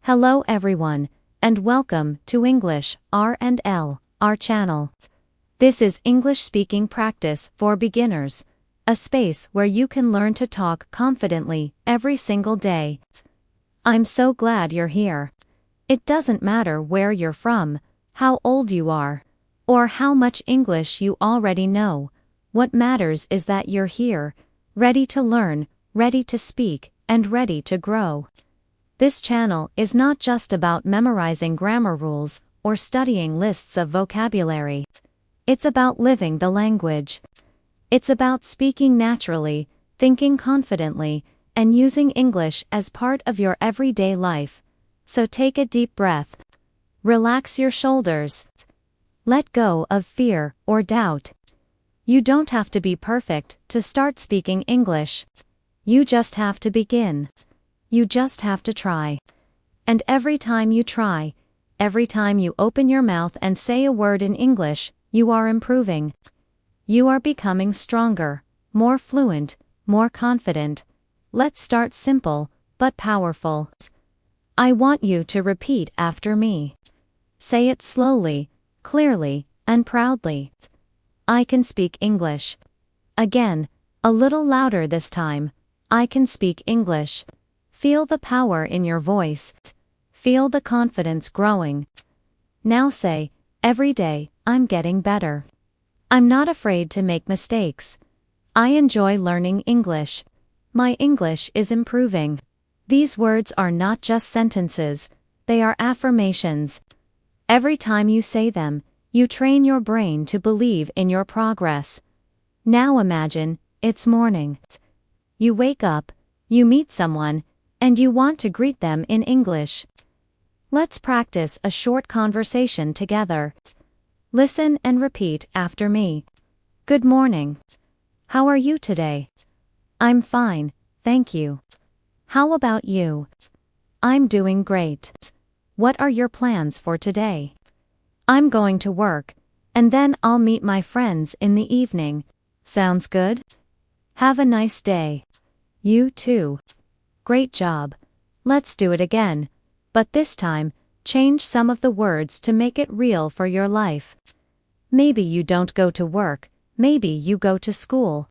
Hello everyone, and welcome to English R&L, our channel. This is English speaking practice for beginners, a space where you can learn to talk confidently every single day. I'm so glad you're here. It doesn't matter where you're from, how old you are, or how much English you already know. What matters is that you're here, ready to learn, ready to speak, and ready to grow. This channel is not just about memorizing grammar rules or studying lists of vocabulary. It's about living the language. It's about speaking naturally, thinking confidently, and using English as part of your everyday life. So take a deep breath. Relax your shoulders. Let go of fear or doubt. You don't have to be perfect to start speaking English. You just have to begin. You just have to try. And every time you try, every time you open your mouth and say a word in English, you are improving. You are becoming stronger, more fluent, more confident. Let's start simple, but powerful. I want you to repeat after me. Say it slowly, clearly, and proudly. I can speak English. Again, a little louder this time. I can speak English. Feel the power in your voice. Feel the confidence growing. Now say, every day, I'm getting better. I'm not afraid to make mistakes. I enjoy learning English. My English is improving. These words are not just sentences, they are affirmations. Every time you say them, you train your brain to believe in your progress. Now imagine, it's morning. You wake up, you meet someone, and you want to greet them in English. Let's practice a short conversation together. Listen and repeat after me. Good morning. How are you today? I'm fine, thank you. How about you? I'm doing great. What are your plans for today? I'm going to work, and then I'll meet my friends in the evening. Sounds good? Have a nice day. You too. Great job. Let's do it again. But this time, change some of the words to make it real for your life. Maybe you don't go to work. Maybe you go to school.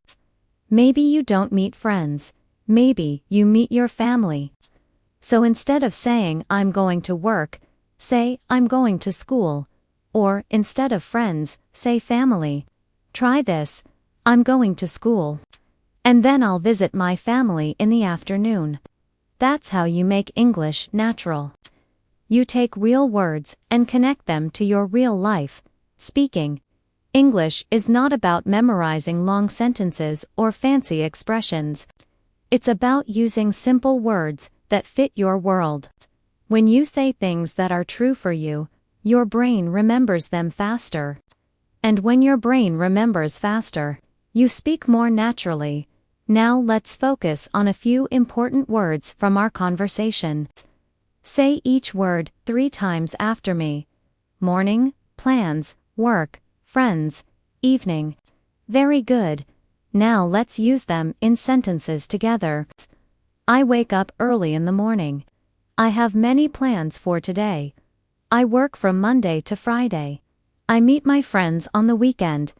Maybe you don't meet friends. Maybe you meet your family. So instead of saying I'm going to work, say I'm going to school. Or instead of friends, say family. Try this. I'm going to school. And then I'll visit my family in the afternoon. That's how you make English natural. You take real words and connect them to your real life. Speaking English is not about memorizing long sentences or fancy expressions. It's about using simple words that fit your world. When you say things that are true for you, your brain remembers them faster. And when your brain remembers faster, you speak more naturally. Now let's focus on a few important words from our conversation. Say each word 3 times after me. Morning, plans, work, friends, evening. Very good. Now let's use them in sentences together. I wake up early in the morning. I have many plans for today. I work from Monday to Friday. I meet my friends on the weekend.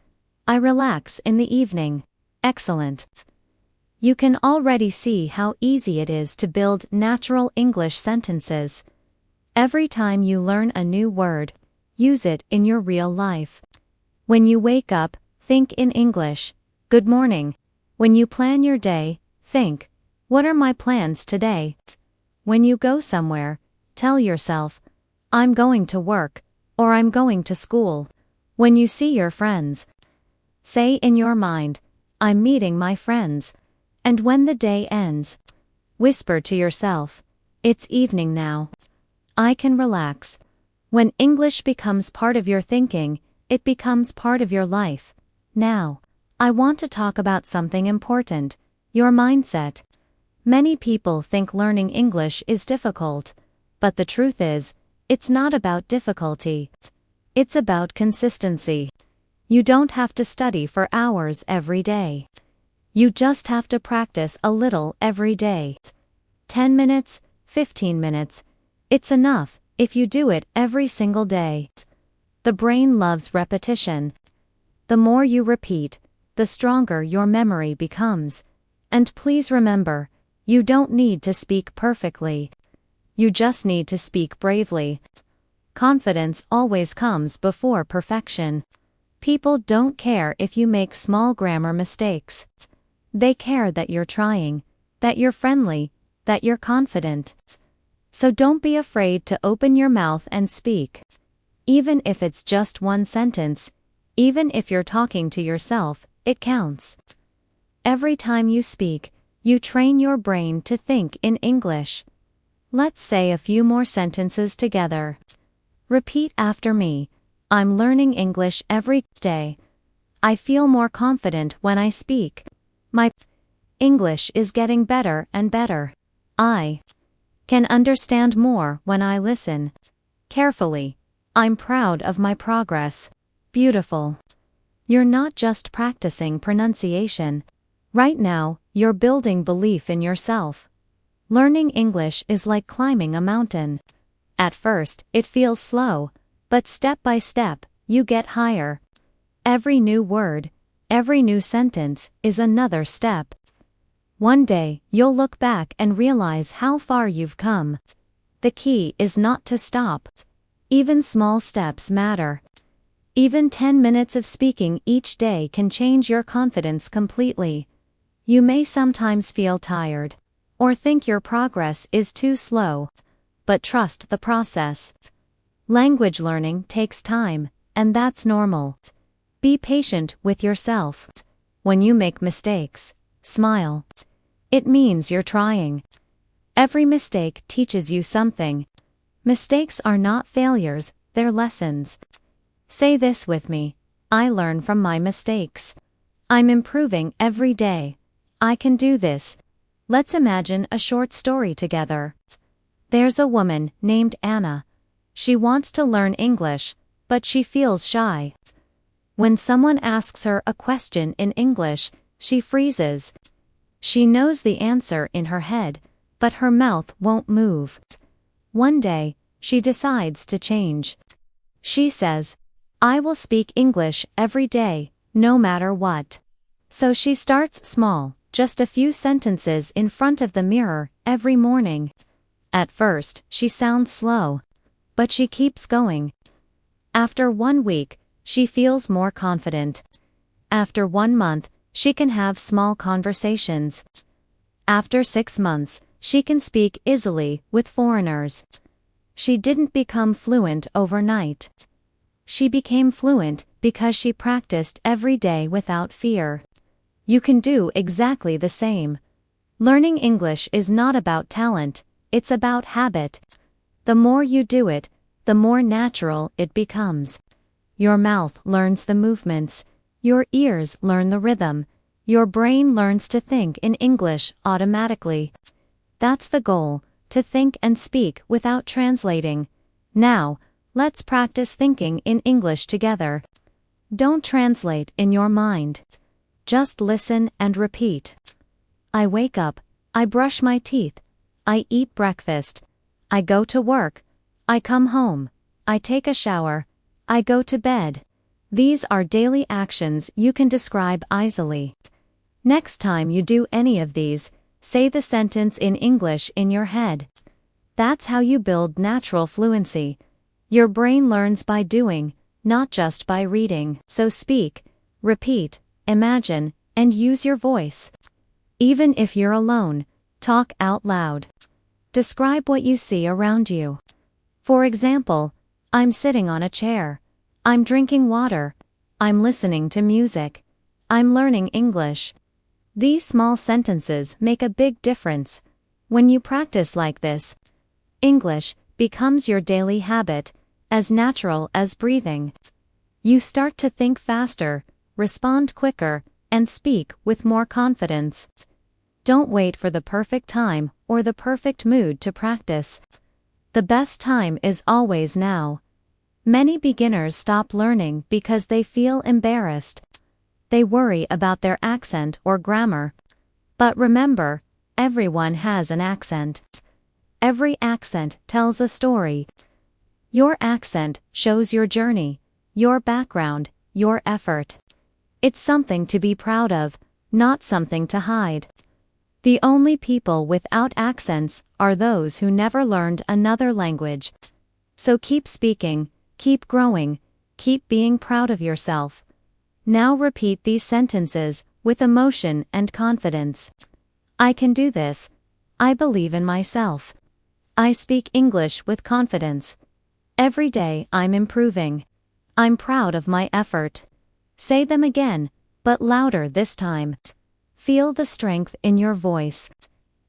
I relax in the evening. Excellent. You can already see how easy it is to build natural English sentences. Every time you learn a new word, use it in your real life. When you wake up, think in English. Good morning. When you plan your day, think, what are my plans today? When you go somewhere, tell yourself, I'm going to work, or I'm going to school. When you see your friends, say in your mind, I'm meeting my friends. And when the day ends, whisper to yourself, it's evening now. I can relax. When English becomes part of your thinking, it becomes part of your life. Now, I want to talk about something important, your mindset. Many people think learning English is difficult, but the truth is, it's not about difficulty. It's about consistency. You don't have to study for hours every day. You just have to practice a little every day. 10 minutes, 15 minutes. It's enough if you do it every single day. The brain loves repetition. The more you repeat, the stronger your memory becomes. And please remember, you don't need to speak perfectly. You just need to speak bravely. Confidence always comes before perfection. People don't care if you make small grammar mistakes. They care that you're trying, that you're friendly, that you're confident. So don't be afraid to open your mouth and speak. Even if it's just one sentence, even if you're talking to yourself, it counts. Every time you speak, you train your brain to think in English. Let's say a few more sentences together. Repeat after me. I'm learning English every day. I feel more confident when I speak. My English is getting better and better. I can understand more when I listen carefully. I'm proud of my progress. Beautiful. You're not just practicing pronunciation. Right now, you're building belief in yourself. Learning English is like climbing a mountain. At first, it feels slow, but step by step, you get higher. Every new word, every new sentence is another step. One day, you'll look back and realize how far you've come. The key is not to stop. Even small steps matter. Even 10 minutes of speaking each day can change your confidence completely. You may sometimes feel tired, or think your progress is too slow, but trust the process. Language learning takes time, and that's normal. Be patient with yourself. When you make mistakes, smile. It means you're trying. Every mistake teaches you something. Mistakes are not failures, they're lessons. Say this with me. I learn from my mistakes. I'm improving every day. I can do this. Let's imagine a short story together. There's a woman named Anna. She wants to learn English, but she feels shy. When someone asks her a question in English, she freezes. She knows the answer in her head, but her mouth won't move. One day, she decides to change. She says, I will speak English every day, no matter what. So she starts small, just a few sentences in front of the mirror every morning. At first, she sounds slow, but she keeps going. After 1 week, she feels more confident. After 1 month, she can have small conversations. After 6 months, she can speak easily with foreigners. She didn't become fluent overnight. She became fluent because she practiced every day without fear. You can do exactly the same. Learning English is not about talent, it's about habit. The more you do it, the more natural it becomes. Your mouth learns the movements, your ears learn the rhythm, your brain learns to think in English automatically. That's the goal, to think and speak without translating. Now, let's practice thinking in English together. Don't translate in your mind. Just listen and repeat. I wake up, I brush my teeth, I eat breakfast, I go to work, I come home, I take a shower, I go to bed. These are daily actions you can describe easily. Next time you do any of these, say the sentence in English in your head. That's how you build natural fluency. Your brain learns by doing, not just by reading. So speak, repeat, imagine, and use your voice. Even if you're alone, talk out loud. Describe what you see around you. For example, I'm sitting on a chair. I'm drinking water. I'm listening to music. I'm learning English. These small sentences make a big difference. When you practice like this, English becomes your daily habit, as natural as breathing. You start to think faster, respond quicker, and speak with more confidence. Don't wait for the perfect time or the perfect mood to practice. The best time is always now. Many beginners stop learning because they feel embarrassed. They worry about their accent or grammar. But remember, everyone has an accent. Every accent tells a story. Your accent shows your journey, your background, your effort. It's something to be proud of, not something to hide. The only people without accents are those who never learned another language. So keep speaking, keep growing, keep being proud of yourself. Now repeat these sentences with emotion and confidence. I can do this. I believe in myself. I speak English with confidence. Every day I'm improving. I'm proud of my effort. Say them again, but louder this time. Feel the strength in your voice.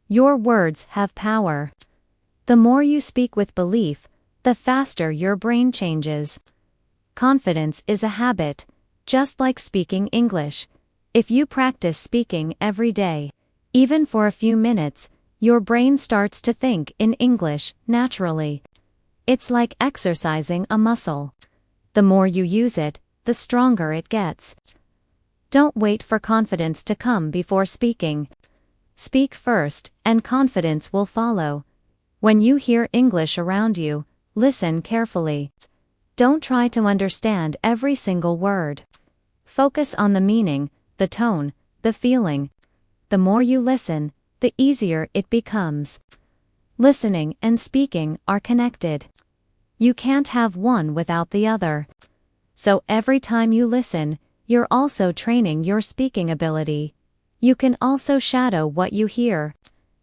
Your words have power. The more you speak with belief, the faster your brain changes. Confidence is a habit, just like speaking English. If you practice speaking every day, even for a few minutes, your brain starts to think in English naturally. It's like exercising a muscle. The more you use it, the stronger it gets. Don't wait for confidence to come before speaking. Speak first, and confidence will follow. When you hear English around you, listen carefully. Don't try to understand every single word. Focus on the meaning, the tone, the feeling. The more you listen, the easier it becomes. Listening and speaking are connected. You can't have one without the other. So every time you listen, you're also training your speaking ability. You can also shadow what you hear.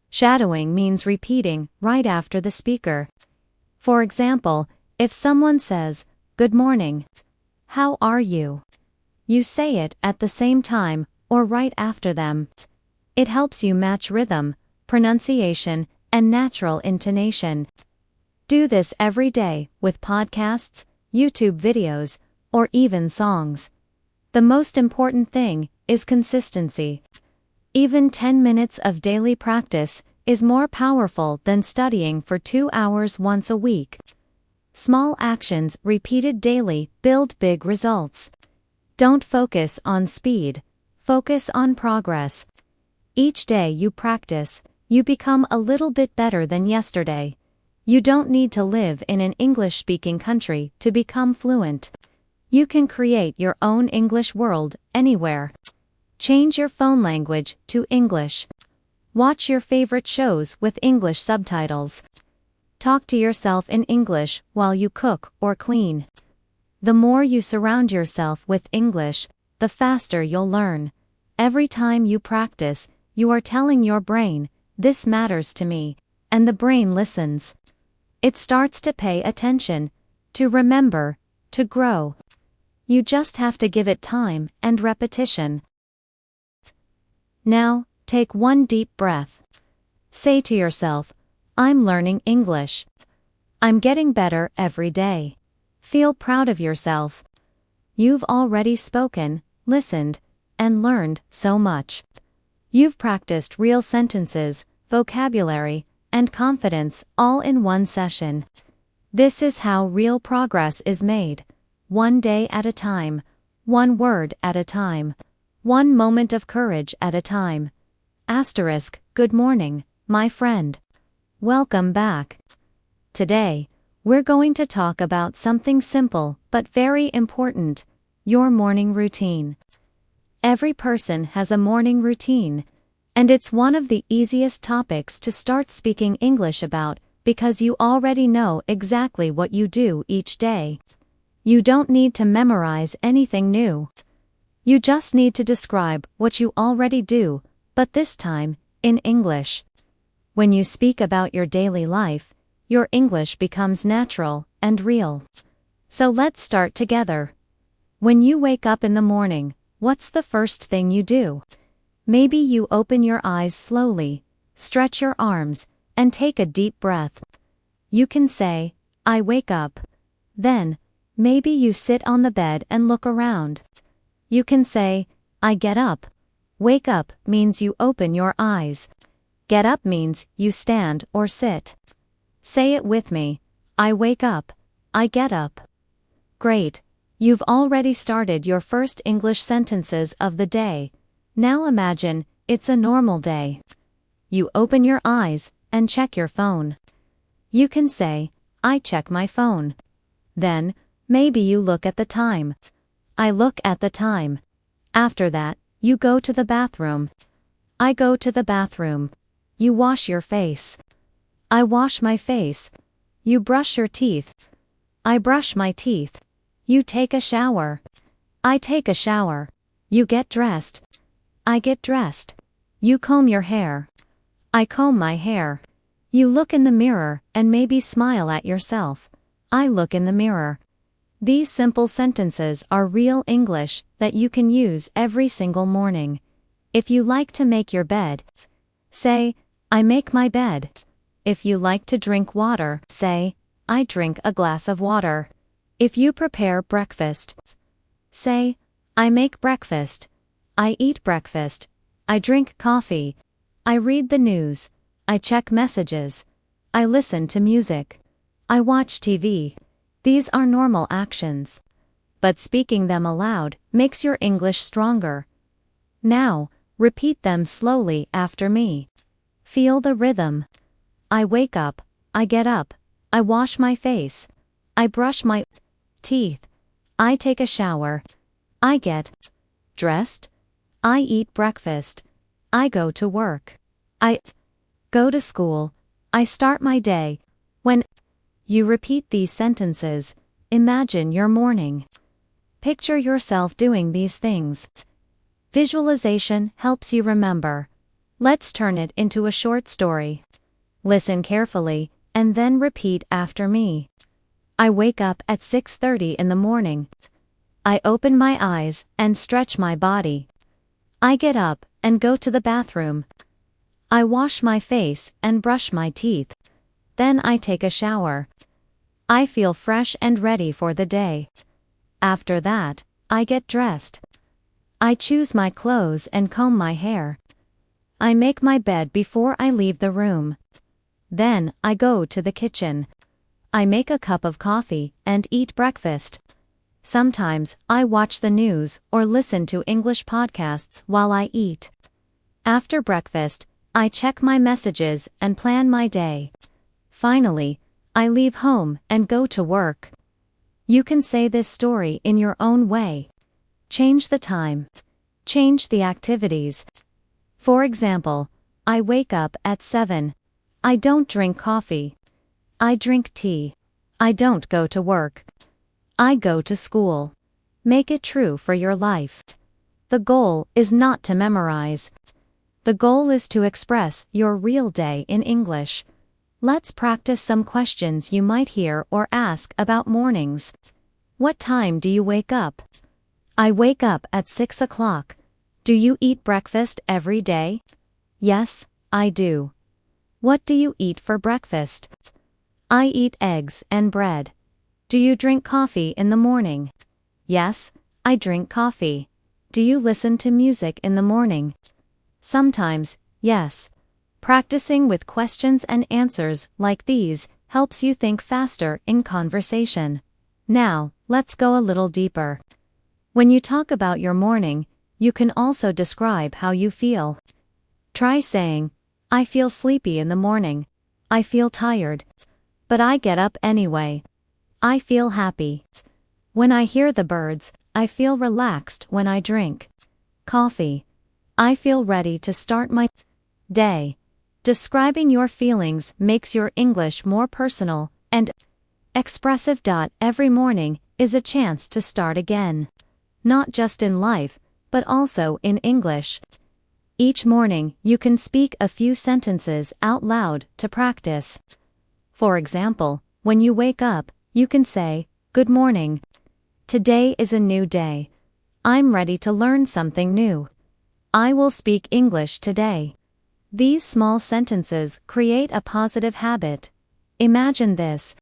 Shadowing means repeating right after the speaker. For example, if someone says, "Good morning," "How are you?" you say it at the same time or right after them. It helps you match rhythm, pronunciation, and natural intonation. Do this every day with podcasts, YouTube videos, or even songs. The most important thing is consistency. Even 10 minutes of daily practice is more powerful than studying for 2 hours once a week. Small actions repeated daily build big results. Don't focus on speed, focus on progress. Each day you practice, you become a little bit better than yesterday. You don't need to live in an English-speaking country to become fluent. You can create your own English world anywhere. Change your phone language to English. Watch your favorite shows with English subtitles. Talk to yourself in English while you cook or clean. The more you surround yourself with English, the faster you'll learn. Every time you practice, you are telling your brain, "This matters to me," and the brain listens. It starts to pay attention, to remember, to grow. You just have to give it time and repetition. Now, take one deep breath. Say to yourself, "I'm learning English. I'm getting better every day." Feel proud of yourself. You've already spoken, listened, and learned so much. You've practiced real sentences, vocabulary, and confidence all in one session. This is how real progress is made. One day at a time, one word at a time, one moment of courage at a time. Good morning, my friend. Welcome back. Today, we're going to talk about something simple but very important, your morning routine. Every person has a morning routine, and it's one of the easiest topics to start speaking English about because you already know exactly what you do each day. You don't need to memorize anything new. You just need to describe what you already do, but this time, in English. When you speak about your daily life, your English becomes natural and real. So let's start together. When you wake up in the morning, what's the first thing you do? Maybe you open your eyes slowly, stretch your arms, and take a deep breath. You can say, "I wake up." Then, maybe you sit on the bed and look around. You can say, "I get up." Wake up means you open your eyes. Get up means you stand or sit. Say it with me. I wake up. I get up. Great. You've already started your first English sentences of the day. Now imagine it's a normal day. You open your eyes and check your phone. You can say, I check my phone. Then, maybe you look at the time. I look at the time. After that, you go to the bathroom. I go to the bathroom. You wash your face. I wash my face. You brush your teeth. I brush my teeth. You take a shower. I take a shower. You get dressed. I get dressed. You comb your hair. I comb my hair. You look in the mirror and maybe smile at yourself. I look in the mirror. These simple sentences are real English that you can use every single morning. If you like to make your bed, say, I make my bed. If you like to drink water, say, I drink a glass of water. If you prepare breakfast, say, I make breakfast. I eat breakfast. I drink coffee. I read the news. I check messages. I listen to music. I watch TV. These are normal actions. But speaking them aloud makes your English stronger. Now, repeat them slowly after me. Feel the rhythm. I wake up. I get up. I wash my face. I brush my teeth. I take a shower. I get dressed. I eat breakfast. I go to work. I go to school. I start my day. When you repeat these sentences, imagine your morning. Picture yourself doing these things. Visualization helps you remember. Let's turn it into a short story. Listen carefully, and then repeat after me. I wake up at 6:30 in the morning. I open my eyes and stretch my body. I get up and go to the bathroom. I wash my face and brush my teeth. Then I take a shower. I feel fresh and ready for the day. After that, I get dressed. I choose my clothes and comb my hair. I make my bed before I leave the room. Then, I go to the kitchen. I make a cup of coffee and eat breakfast. Sometimes, I watch the news or listen to English podcasts while I eat. After breakfast, I check my messages and plan my day. Finally, I leave home and go to work. You can say this story in your own way. Change the time. Change the activities. For example, I wake up at 7. I don't drink coffee. I drink tea. I don't go to work. I go to school. Make it true for your life. The goal is not to memorize. The goal is to express your real day in English. Let's practice some questions you might hear or ask about mornings. What time do you wake up? I wake up at 6 o'clock. Do you eat breakfast every day? Yes, I do. What do you eat for breakfast? I eat eggs and bread. Do you drink coffee in the morning? Yes, I drink coffee. Do you listen to music in the morning? Sometimes, yes. Practicing with questions and answers like these helps you think faster in conversation. Now, let's go a little deeper. When you talk about your morning, you can also describe how you feel. Try saying, I feel sleepy in the morning. I feel tired. But I get up anyway. I feel happy. When I hear the birds, I feel relaxed when I drink coffee. I feel ready to start my day. Describing your feelings makes your English more personal and expressive. Every morning is a chance to start again. Not just in life, but also in English. Each morning, you can speak a few sentences out loud to practice. For example, when you wake up, you can say, Good morning. Today is a new day. I'm ready to learn something new. I will speak English today. These small sentences create a positive habit. Imagine this.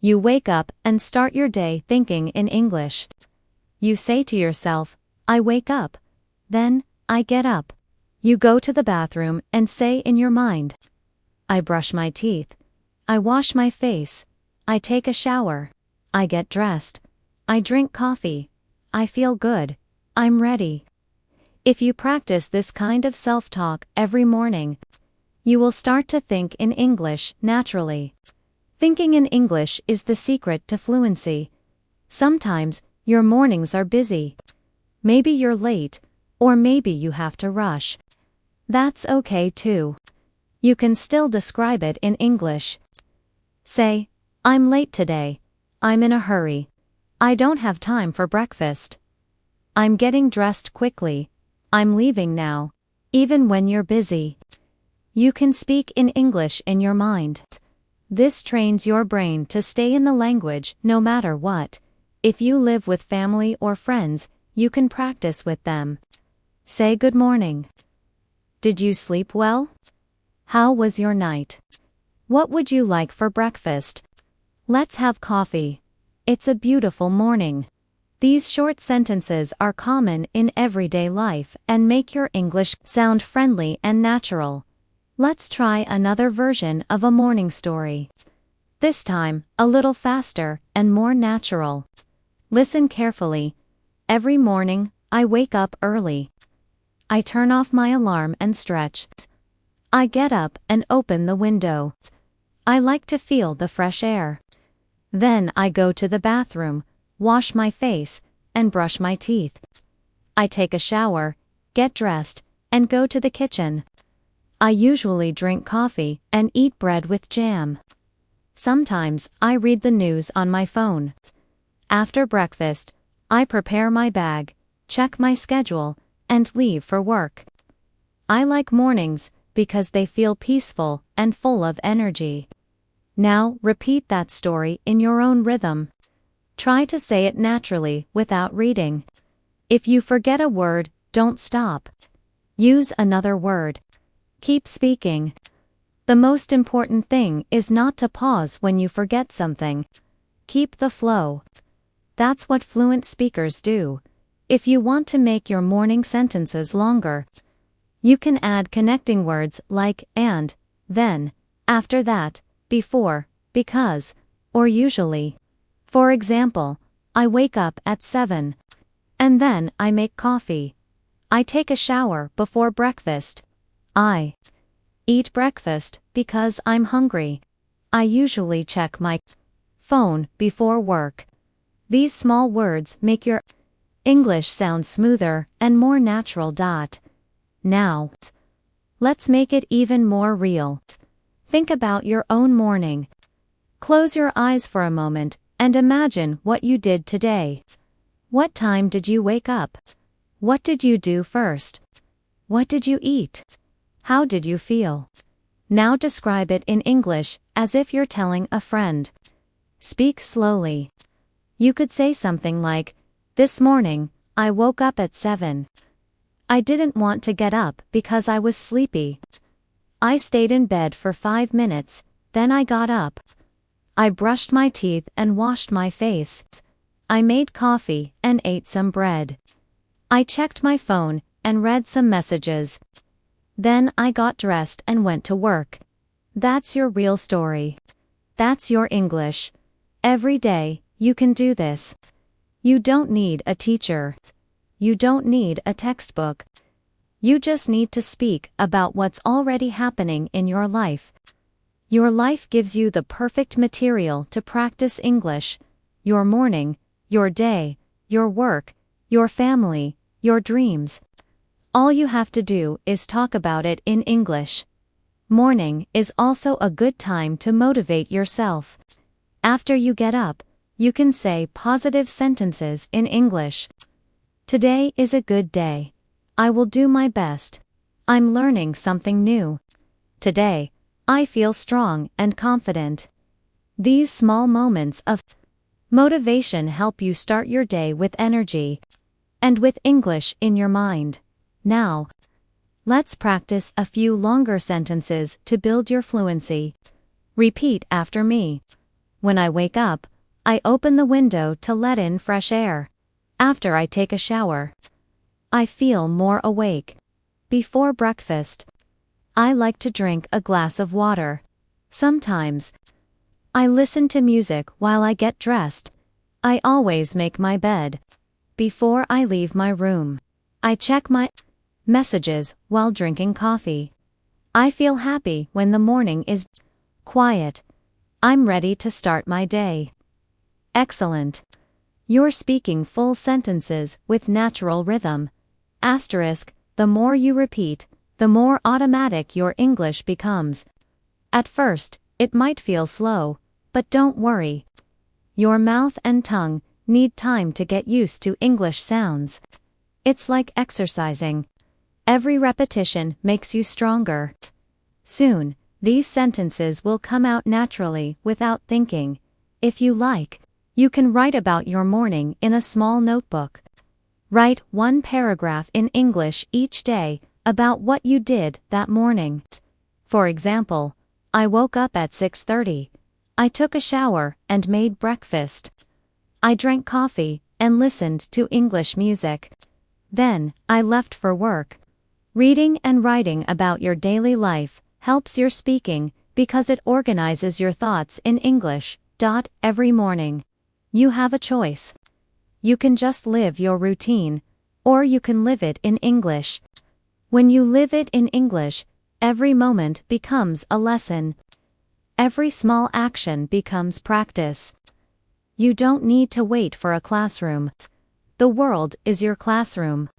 You wake up and start your day thinking in English. You say to yourself, I wake up. Then, I get up. You go to the bathroom and say in your mind, I brush my teeth. I wash my face. I take a shower. I get dressed. I drink coffee. I feel good. I'm ready. If you practice this kind of self-talk every morning, you will start to think in English naturally. Thinking in English is the secret to fluency. Sometimes, your mornings are busy. Maybe you're late, or maybe you have to rush. That's okay too. You can still describe it in English. Say, I'm late today. I'm in a hurry. I don't have time for breakfast. I'm getting dressed quickly. I'm leaving now. Even when you're busy. You can speak in English in your mind. This trains your brain to stay in the language no matter what. If you live with family or friends, you can practice with them. Say good morning. Did you sleep well? How was your night? What would you like for breakfast? Let's have coffee. It's a beautiful morning. These short sentences are common in everyday life and make your English sound friendly and natural. Let's try another version of a morning story. This time, a little faster and more natural. Listen carefully. Every morning, I wake up early. I turn off my alarm and stretch. I get up and open the window. I like to feel the fresh air. Then I go to the bathroom, wash my face, and brush my teeth. I take a shower, get dressed, and go to the kitchen. I usually drink coffee and eat bread with jam. Sometimes I read the news on my phone. After breakfast, I prepare my bag, check my schedule, and leave for work. I like mornings because they feel peaceful and full of energy. Now repeat that story in your own rhythm. Try to say it naturally without reading. If you forget a word, don't stop. Use another word. Keep speaking. The most important thing is not to pause when you forget something. Keep the flow. That's what fluent speakers do. If you want to make your morning sentences longer, you can add connecting words like and, then, after that, before, because, or usually. For example, I wake up at 7. And then I make coffee. I take a shower before breakfast. I eat breakfast because I'm hungry. I usually check my phone before work. These small words make your English sound smoother and more natural. Now, let's make it even more real. Think about your own morning. Close your eyes for a moment and imagine what you did today. What time did you wake up? What did you do first? What did you eat? How did you feel? Now describe it in English as if you're telling a friend. Speak slowly. You could say something like, "This morning, I woke up at 7. I didn't want to get up because I was sleepy. I stayed in bed for 5 minutes, then I got up. I brushed my teeth and washed my face. I made coffee and ate some bread. I checked my phone and read some messages. Then I got dressed and went to work." That's your real story. That's your English. Every day, you can do this. You don't need a teacher. You don't need a textbook. You just need to speak about what's already happening in your life. Your life gives you the perfect material to practice English. Your morning, your day, your work, your family, your dreams. All you have to do is talk about it in English. Morning is also a good time to motivate yourself. After you get up, you can say positive sentences in English. Today is a good day. I will do my best. I'm learning something new. Today, I feel strong and confident. These small moments of motivation help you start your day with energy and with English in your mind. Now, let's practice a few longer sentences to build your fluency. Repeat after me. When I wake up, I open the window to let in fresh air. After I take a shower, I feel more awake. Before breakfast, I like to drink a glass of water. Sometimes, I listen to music while I get dressed. I always make my bed. Before I leave my room, I check my messages while drinking coffee. I feel happy when the morning is quiet. I'm ready to start my day. Excellent. You're speaking full sentences with natural rhythm. Asterisk, the more you repeat, the more automatic your English becomes. At first, it might feel slow, but don't worry. Your mouth and tongue need time to get used to English sounds. It's like exercising. Every repetition makes you stronger. Soon, these sentences will come out naturally without thinking. If you like, you can write about your morning in a small notebook. Write one paragraph in English each day about what you did that morning. For example, I woke up at 6:30. I took a shower and made breakfast. I drank coffee and listened to English music. Then, I left for work. Reading and writing about your daily life helps your speaking because it organizes your thoughts in English. Every morning. You have a choice. You can just live your routine, or you can live it in English. When you live it in English, every moment becomes a lesson. Every small action becomes practice. You don't need to wait for a classroom. The world is your classroom.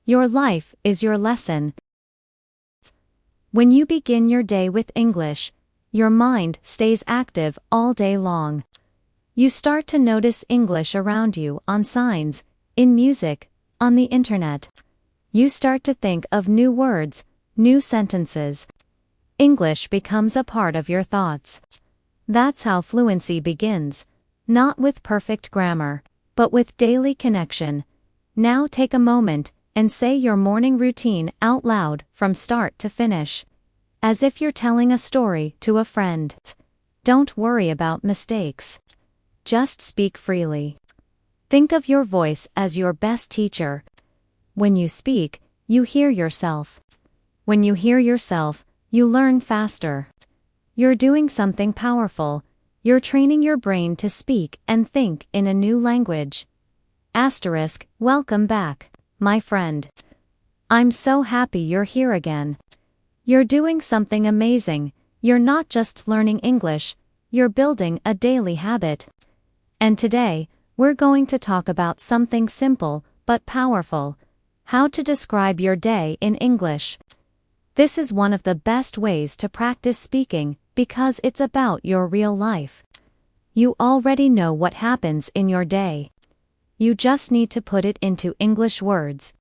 Your life is your lesson. When you begin your day with English, your mind stays active all day long. You start to notice English around you on signs, in music, on the internet. You start to think of new words, new sentences. English becomes a part of your thoughts. That's how fluency begins, not with perfect grammar, but with daily connection. Now take a moment and say your morning routine out loud from start to finish, as if you're telling a story to a friend. Don't worry about mistakes. Just speak freely. Think of your voice as your best teacher. When you speak, you hear yourself. When you hear yourself, you learn faster. You're doing something powerful. You're training your brain to speak and think in a new language. Asterisk, welcome back, my friend. I'm so happy you're here again. You're doing something amazing. You're not just learning English, you're building a daily habit. And today, we're going to talk about something simple but powerful: how to describe your day in English. This is one of the best ways to practice speaking because it's about your real life. You already know what happens in your day. You just need to put it into English words.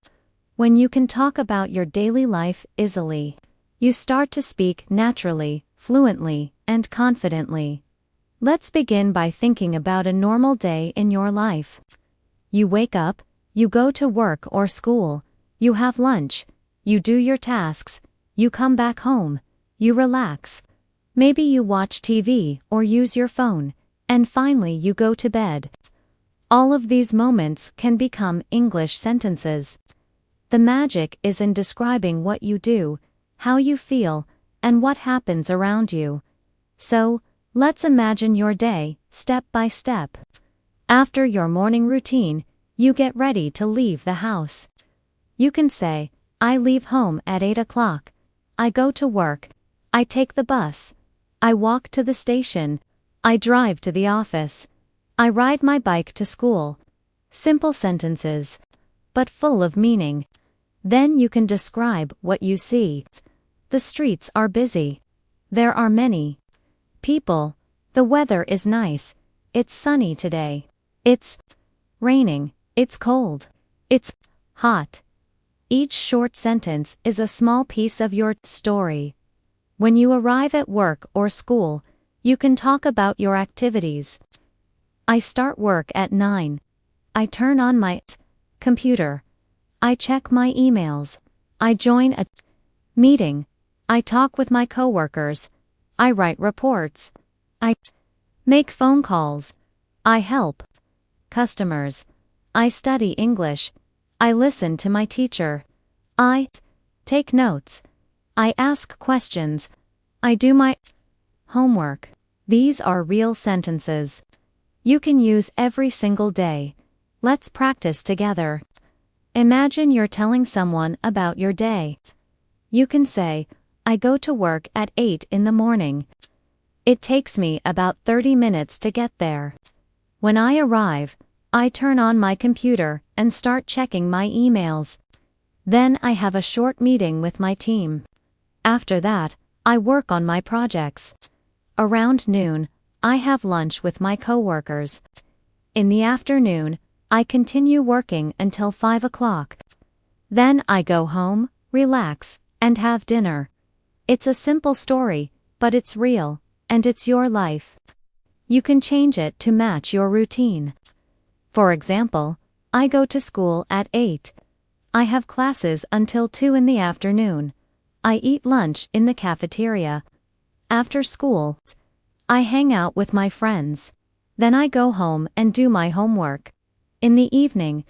When you can talk about your daily life easily, you start to speak naturally, fluently, and confidently. Let's begin by thinking about a normal day in your life. You wake up, you go to work or school, you have lunch, you do your tasks, you come back home, you relax. Maybe you watch TV or use your phone, and finally you go to bed. All of these moments can become English sentences. The magic is in describing what you do, how you feel, and what happens around you. So, let's imagine your day, step by step. After your morning routine, you get ready to leave the house. You can say, I leave home at 8 o'clock. I go to work. I take the bus. I walk to the station. I drive to the office. I ride my bike to school. Simple sentences, but full of meaning. Then you can describe what you see. The streets are busy. There are many people. The weather is nice. It's sunny today. It's raining. It's cold. It's hot. Each short sentence is a small piece of your story. When you arrive at work or school, you can talk about your activities. I start work at 9. I turn on my computer. I check my emails. I join a meeting. I talk with my coworkers. I write reports. I make phone calls. I help customers. I study English. I listen to my teacher. I take notes. I ask questions. I do my homework. These are real sentences. You can use every single day. Let's practice together. Imagine you're telling someone about your day. You can say, I go to work at 8 in the morning. It takes me about 30 minutes to get there. When I arrive, I turn on my computer and start checking my emails. Then I have a short meeting with my team. After that, I work on my projects. Around noon, I have lunch with my coworkers. In the afternoon, I continue working until 5 o'clock. Then I go home, relax, and have dinner. It's a simple story, but it's real, and it's your life. You can change it to match your routine. For example, I go to school at 8. I have classes until 2 in the afternoon. I eat lunch in the cafeteria. After school, I hang out with my friends. Then I go home and do my homework. In the evening,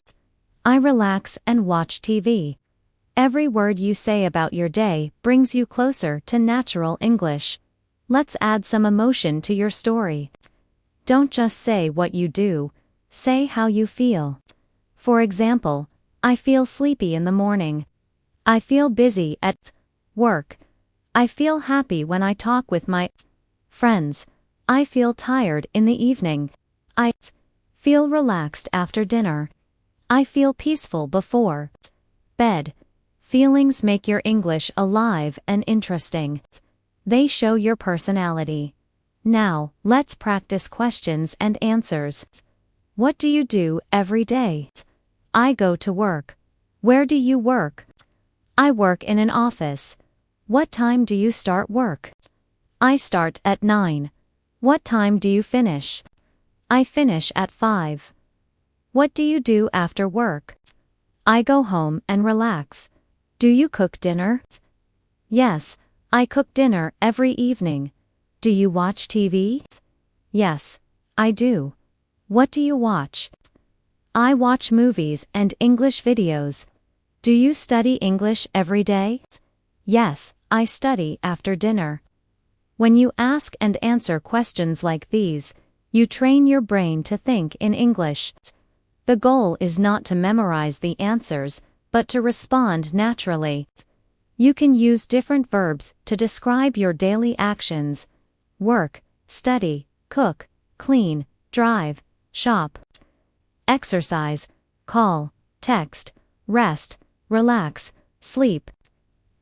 I relax and watch TV. Every word you say about your day brings you closer to natural English. Let's add some emotion to your story. Don't just say what you do, say how you feel. For example, I feel sleepy in the morning. I feel busy at work. I feel happy when I talk with my friends. I feel tired in the evening. I feel relaxed after dinner. I feel peaceful before bed. Feelings make your English alive and interesting. They show your personality. Now, let's practice questions and answers. What do you do every day? I go to work. Where do you work? I work in an office. What time do you start work? I start at 9. What time do you finish? I finish at 5. What do you do after work? I go home and relax. Do you cook dinner? Yes, I cook dinner every evening. Do you watch TV? Yes, I do. What do you watch? I watch movies and English videos. Do you study English every day? Yes, I study after dinner. When you ask and answer questions like these, you train your brain to think in English. The goal is not to memorize the answers, but to respond naturally. You can use different verbs to describe your daily actions: work, study, cook, clean, drive, shop. Exercise, call, text, rest, relax, sleep.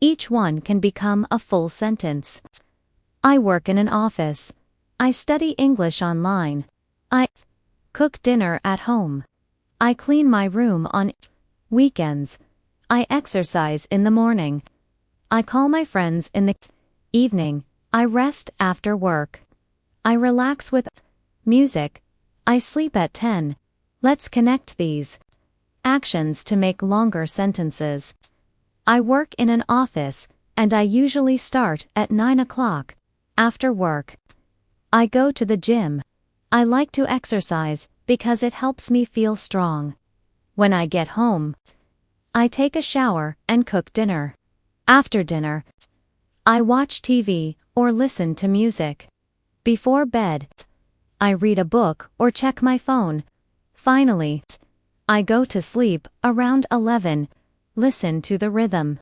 Each one can become a full sentence. I work in an office. I study English online. I cook dinner at home. I clean my room on weekends. I exercise in the morning. I call my friends in the evening. I rest after work. I relax with music. I sleep at 10. Let's connect these actions to make longer sentences. I work in an office, and I usually start at 9 o'clock. After work, I go to the gym. I like to exercise because it helps me feel strong. When I get home, I take a shower and cook dinner. After dinner, I watch TV or listen to music. Before bed, I read a book or check my phone. Finally, I go to sleep around 11. Listen to the rhythm.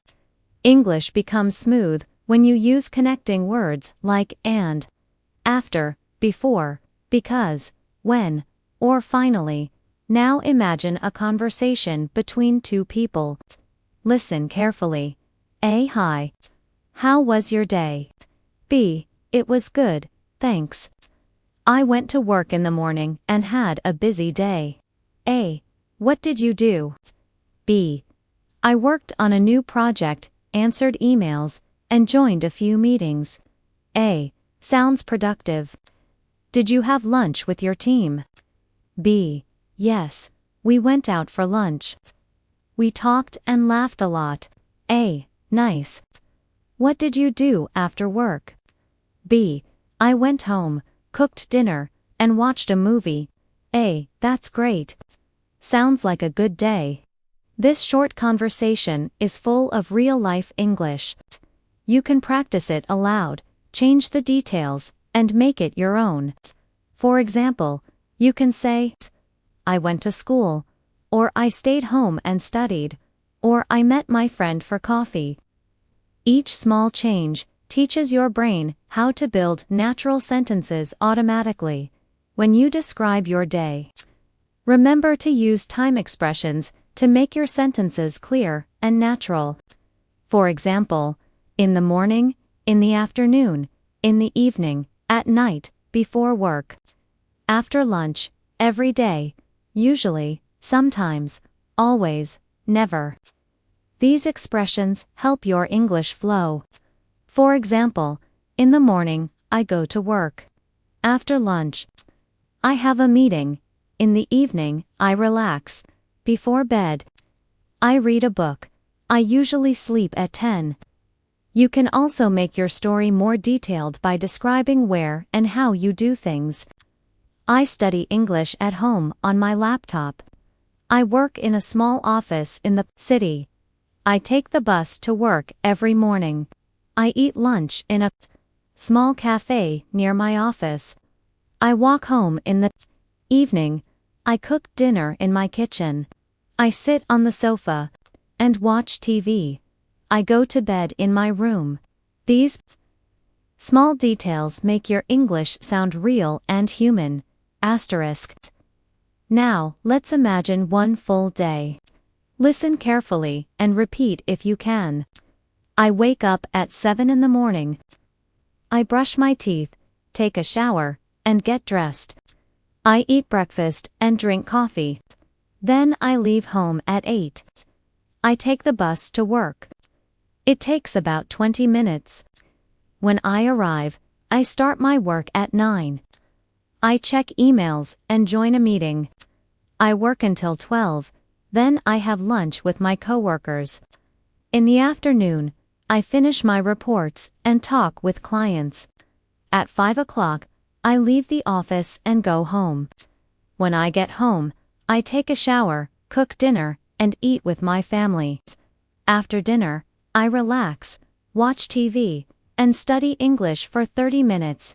English becomes smooth when you use connecting words like and, after, before, because, when, or finally. Now imagine a conversation between two people. Listen carefully. A. Hi. How was your day? B. It was good, thanks. I went to work in the morning and had a busy day. A. What did you do? B. I worked on a new project, answered emails, and joined a few meetings. A. Sounds productive. Did you have lunch with your team? B. Yes, we went out for lunch. We talked and laughed a lot. A. Nice. What did you do after work? B. I went home, cooked dinner, and watched a movie. A. That's great. Sounds like a good day. This short conversation is full of real-life English. You can practice it aloud, change the details, and make it your own. For example, you can say, I went to school, or I stayed home and studied, or I met my friend for coffee. Each small change teaches your brain how to build natural sentences automatically. When you describe your day, remember to use time expressions to make your sentences clear and natural. For example, in the morning, in the afternoon, in the evening, at night, before work, after lunch, every day, usually, sometimes, always, never. These expressions help your English flow. For example, in the morning, I go to work. After lunch, I have a meeting. In the evening, I relax. Before bed, I read a book. I usually sleep at 10. You can also make your story more detailed by describing where and how you do things. I study English at home on my laptop. I work in a small office in the city. I take the bus to work every morning. I eat lunch in a small cafe near my office. I walk home in the evening. I cook dinner in my kitchen. I sit on the sofa and watch TV. I go to bed in my room. These small details make your English sound real and human. Asterisk. Now, let's imagine one full day. Listen carefully and repeat if you can. I wake up at 7 in the morning. I brush my teeth, take a shower, and get dressed. I eat breakfast and drink coffee. Then I leave home at 8. I take the bus to work. It takes about 20 minutes. When I arrive, I start my work at 9. I check emails and join a meeting. I work until 12, then I have lunch with my coworkers. In the afternoon, I finish my reports and talk with clients. At 5 o'clock, I leave the office and go home. When I get home, I take a shower, cook dinner, and eat with my family. After dinner, I relax, watch TV, and study English for 30 minutes.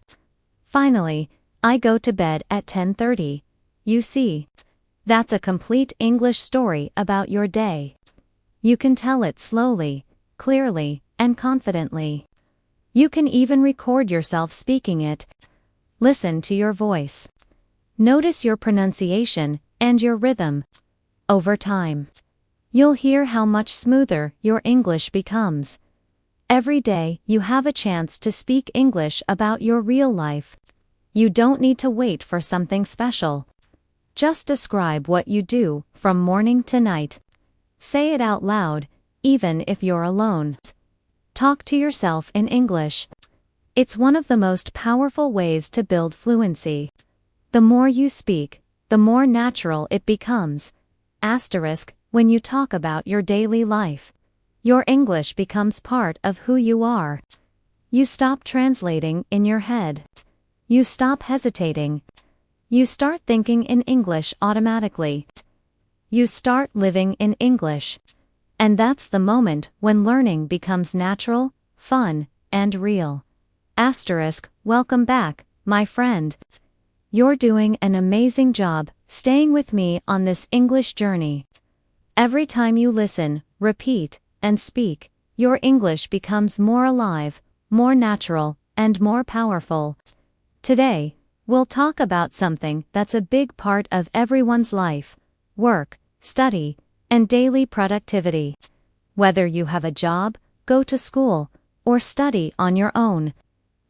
Finally, I go to bed at 10:30. You see, that's a complete English story about your day. You can tell it slowly, clearly, and confidently. You can even record yourself speaking it. Listen to your voice. Notice your pronunciation and your rhythm. Over time, you'll hear how much smoother your English becomes. Every day you have a chance to speak English about your real life. You don't need to wait for something special. Just describe what you do from morning to night. Say it out loud, even if you're alone. Talk to yourself in English. It's one of the most powerful ways to build fluency. The more you speak, the more natural it becomes. Asterisk, when you talk about your daily life, your English becomes part of who you are. You stop translating in your head. You stop hesitating. You start thinking in English automatically. You start living in English. And that's the moment when learning becomes natural, fun, and real. Asterisk, welcome back, my friend. You're doing an amazing job staying with me on this English journey. Every time you listen, repeat, and speak, your English becomes more alive, more natural, and more powerful. Today, we'll talk about something that's a big part of everyone's life: work, study, and daily productivity. Whether you have a job, go to school, or study on your own,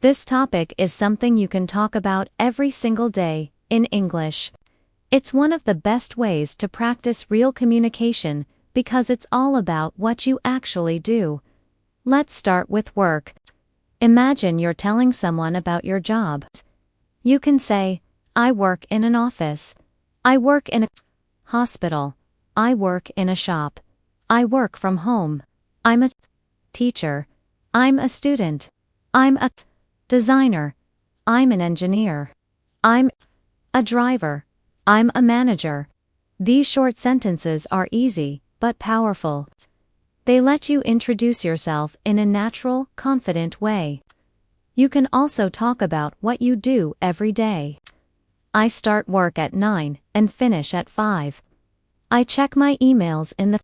this topic is something you can talk about every single day in English. It's one of the best ways to practice real communication because it's all about what you actually do. Let's start with work. Imagine you're telling someone about your job. You can say, I work in an office. I work in a hospital. I work in a shop. I work from home. I'm a teacher. I'm a student. I'm a designer. I'm an engineer. I'm a driver. I'm a manager. These short sentences are easy, but powerful. They let you introduce yourself in a natural, confident way. You can also talk about what you do every day. I start work at 9 and finish at 5. I check my emails in the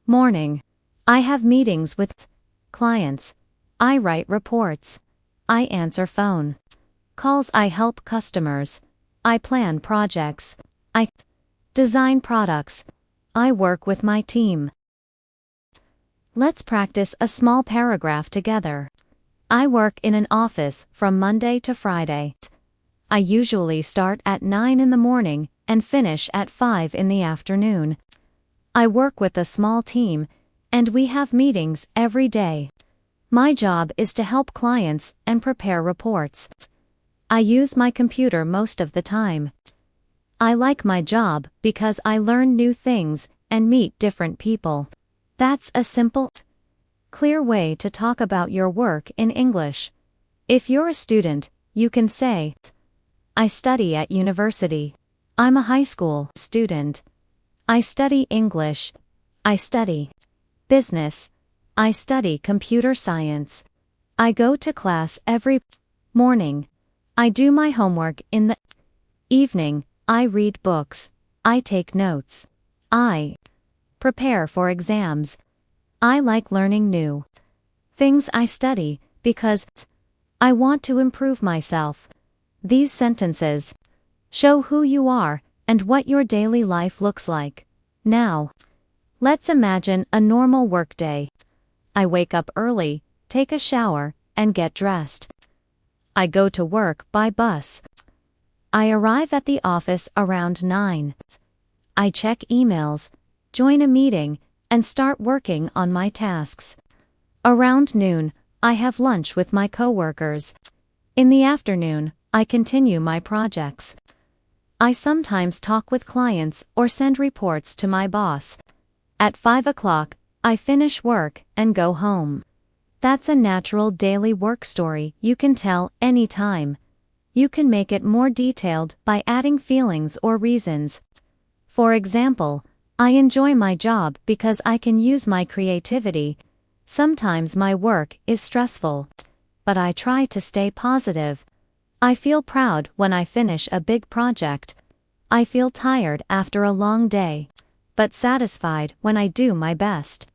morning. I have meetings with clients. I write reports. I answer phone calls. I help customers. I plan projects. I design products. I work with my team. Let's practice a small paragraph together. I work in an office from Monday to Friday. I usually start at 9 in the morning and finish at 5 in the afternoon. I work with a small team, and we have meetings every day. My job is to help clients and prepare reports. I use my computer most of the time. I like my job because I learn new things and meet different people. That's a simple, clear way to talk about your work in English. If you're a student, you can say, I study at university. I'm a high school student. I study English. I study business. I study computer science. I go to class every morning. I do my homework in the evening. I read books. I take notes. I prepare for exams. I like learning new things. I study because I want to improve myself. These sentences show who you are and what your daily life looks like. Now, let's imagine a normal workday. I wake up early, take a shower, and get dressed. I go to work by bus. I arrive at the office around 9. I check emails, join a meeting, and start working on my tasks. Around noon, I have lunch with my coworkers. In the afternoon, I continue my projects. I sometimes talk with clients or send reports to my boss. At 5 o'clock, I finish work and go home. That's a natural daily work story you can tell anytime. You can make it more detailed by adding feelings or reasons. For example, I enjoy my job because I can use my creativity. Sometimes my work is stressful, but I try to stay positive. I feel proud when I finish a big project. I feel tired after a long day, but satisfied when I do my best.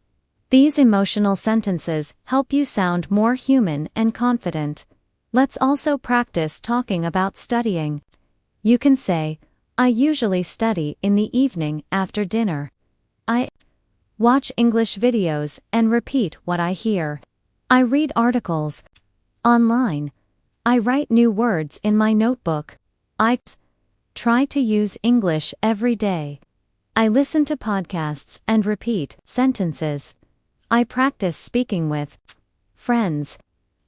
These emotional sentences help you sound more human and confident. Let's also practice talking about studying. You can say, I usually study in the evening after dinner. I watch English videos and repeat what I hear. I read articles online. I write new words in my notebook. I try to use English every day. I listen to podcasts and repeat sentences. I practice speaking with friends.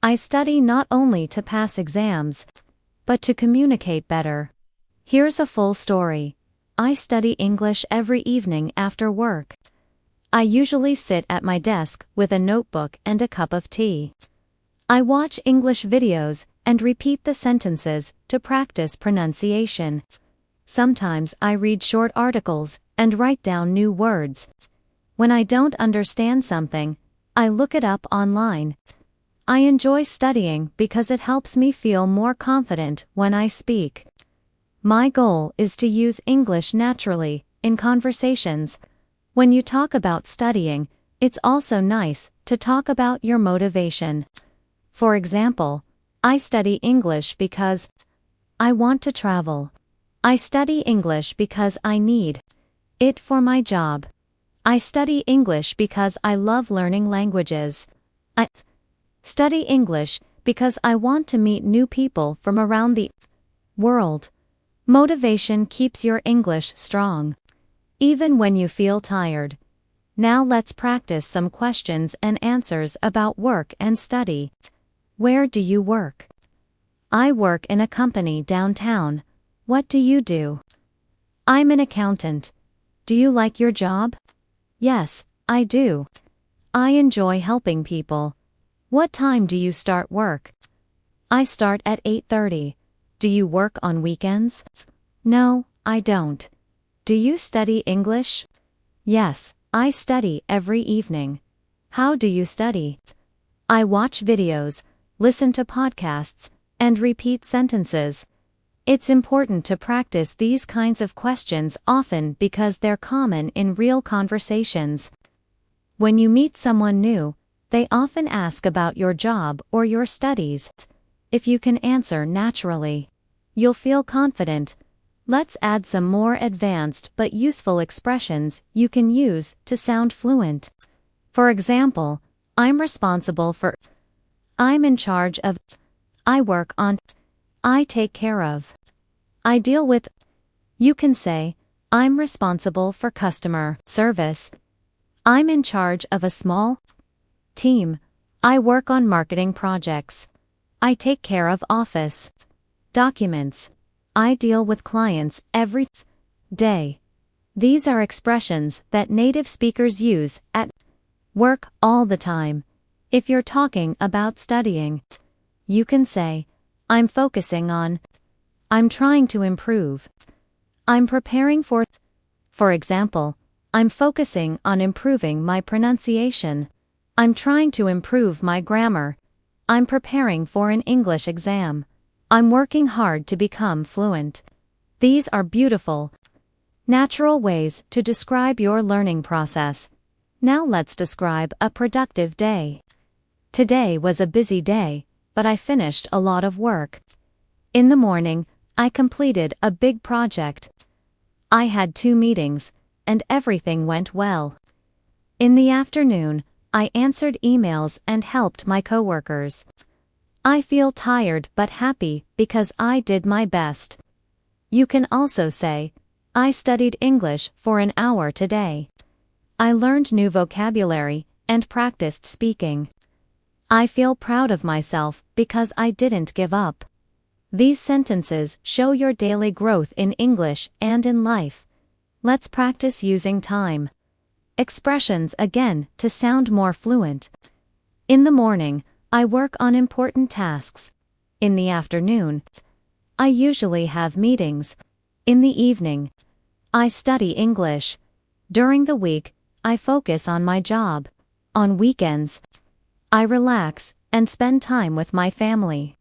I study not only to pass exams, but to communicate better. Here's a full story. I study English every evening after work. I usually sit at my desk with a notebook and a cup of tea. I watch English videos and repeat the sentences to practice pronunciation. Sometimes I read short articles and write down new words. When I don't understand something, I look it up online. I enjoy studying because it helps me feel more confident when I speak. My goal is to use English naturally in conversations. When you talk about studying, it's also nice to talk about your motivation. For example, I study English because I want to travel. I study English because I need it for my job. I study English because I love learning languages. I study English because I want to meet new people from around the world. Motivation keeps your English strong, even when you feel tired. Now let's practice some questions and answers about work and study. Where do you work? I work in a company downtown. What do you do? I'm an accountant. Do you like your job? Yes, I do. I enjoy helping people. What time do you start work? I start at 8:30. Do you work on weekends? No, I don't. Do you study English? Yes, I study every evening. How do you study? I watch videos, listen to podcasts, and repeat sentences. It's important to practice these kinds of questions often because they're common in real conversations. When you meet someone new, they often ask about your job or your studies. if you can answer naturally. You'll feel confident. Let's add some more advanced but useful expressions you can use to sound fluent. For example, I'm responsible for, I'm in charge of, I work on, I take care of, I deal with. You can say, I'm responsible for customer service. I'm in charge of a small team. I work on marketing projects. I take care of office documents. I deal with clients every day. These are expressions that native speakers use at work all the time. If you're talking about studying, you can say, I'm focusing on, I'm trying to improve, I'm preparing for example, I'm focusing on improving my pronunciation. I'm trying to improve my grammar. I'm preparing for an English exam. I'm working hard to become fluent. These are beautiful, natural ways to describe your learning process. Now let's describe a productive day. Today was a busy day, but I finished a lot of work. In the morning, I completed a big project. I had 2 meetings, and everything went well. In the afternoon, I answered emails and helped my coworkers. I feel tired but happy because I did my best. You can also say, I studied English for an hour today. I learned new vocabulary and practiced speaking. I feel proud of myself because I didn't give up. These sentences show your daily growth in English and in life. Let's practice using time. Expressions again to sound more fluent. In the morning, I work on important tasks. In the afternoon, I usually have meetings. In the evening, I study English. During the week, I focus on my job. On weekends, I relax and spend time with my family.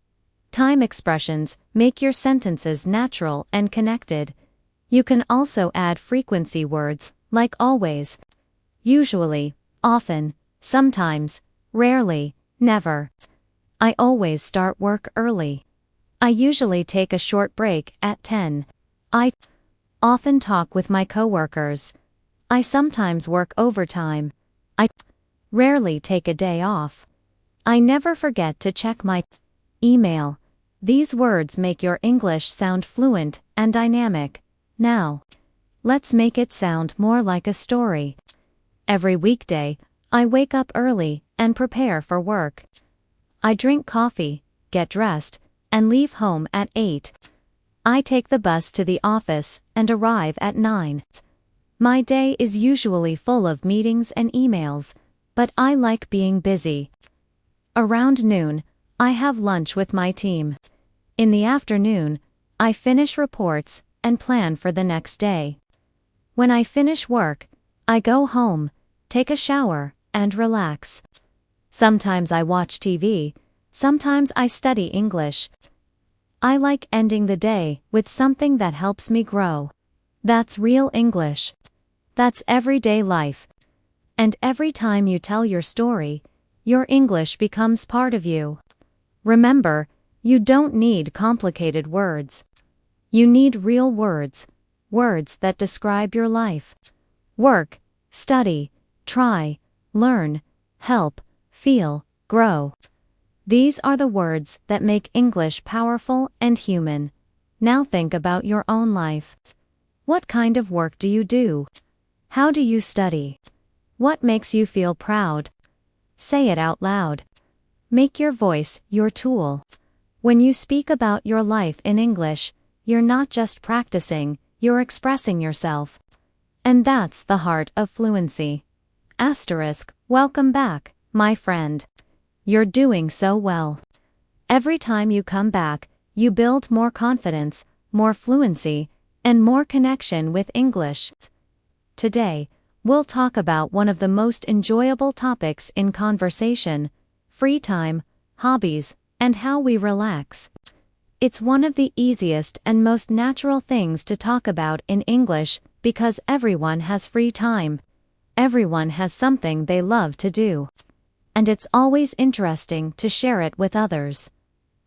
Time expressions make your sentences natural and connected. You can also add frequency words, like always, usually, often, sometimes, rarely, never. I always start work early. I usually take a short break at 10. I often talk with my coworkers. I sometimes work overtime. I rarely take a day off. I never forget to check my email. These words make your English sound fluent and dynamic. Now, let's make it sound more like a story. Every weekday, I wake up early and prepare for work. I drink coffee, get dressed, and leave home at 8. I take the bus to the office and arrive at 9. My day is usually full of meetings and emails, but I like being busy. Around noon, I have lunch with my team. In the afternoon, I finish reports and plan for the next day. When I finish work, I go home, take a shower, and relax. Sometimes I watch TV, sometimes I study English. I like ending the day with something that helps me grow. That's real English. That's everyday life. And every time you tell your story, your English becomes part of you. Remember, you don't need complicated words. You need real words, words that describe your life. Work, study, try, learn, help, feel, grow. These are the words that make English powerful and human. Now think about your own life. What kind of work do you do? How do you study? What makes you feel proud? Say it out loud. Make your voice your tool. When you speak about your life in English, you're not just practicing, you're expressing yourself. And that's the heart of fluency. Welcome back, my friend. You're doing so well. Every time you come back, you build more confidence, more fluency, and more connection with English. Today, we'll talk about one of the most enjoyable topics in conversation: free time, hobbies, and how we relax. It's one of the easiest and most natural things to talk about in English because everyone has free time. Everyone has something they love to do. And it's always interesting to share it with others.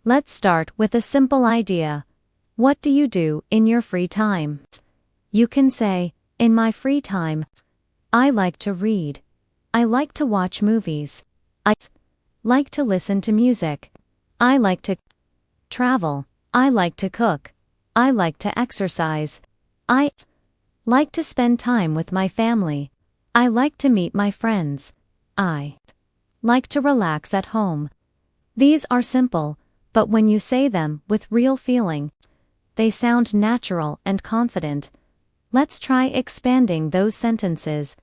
Let's start with a simple idea. What do you do in your free time? You can say, in my free time, I like to read. I like to watch movies. I like to listen to music. I like to travel. I like to cook. I like to exercise. I like to spend time with my family. I like to meet my friends. I like to relax at home. These are simple, but when you say them with real feeling, they sound natural and confident. Let's try expanding those sentences.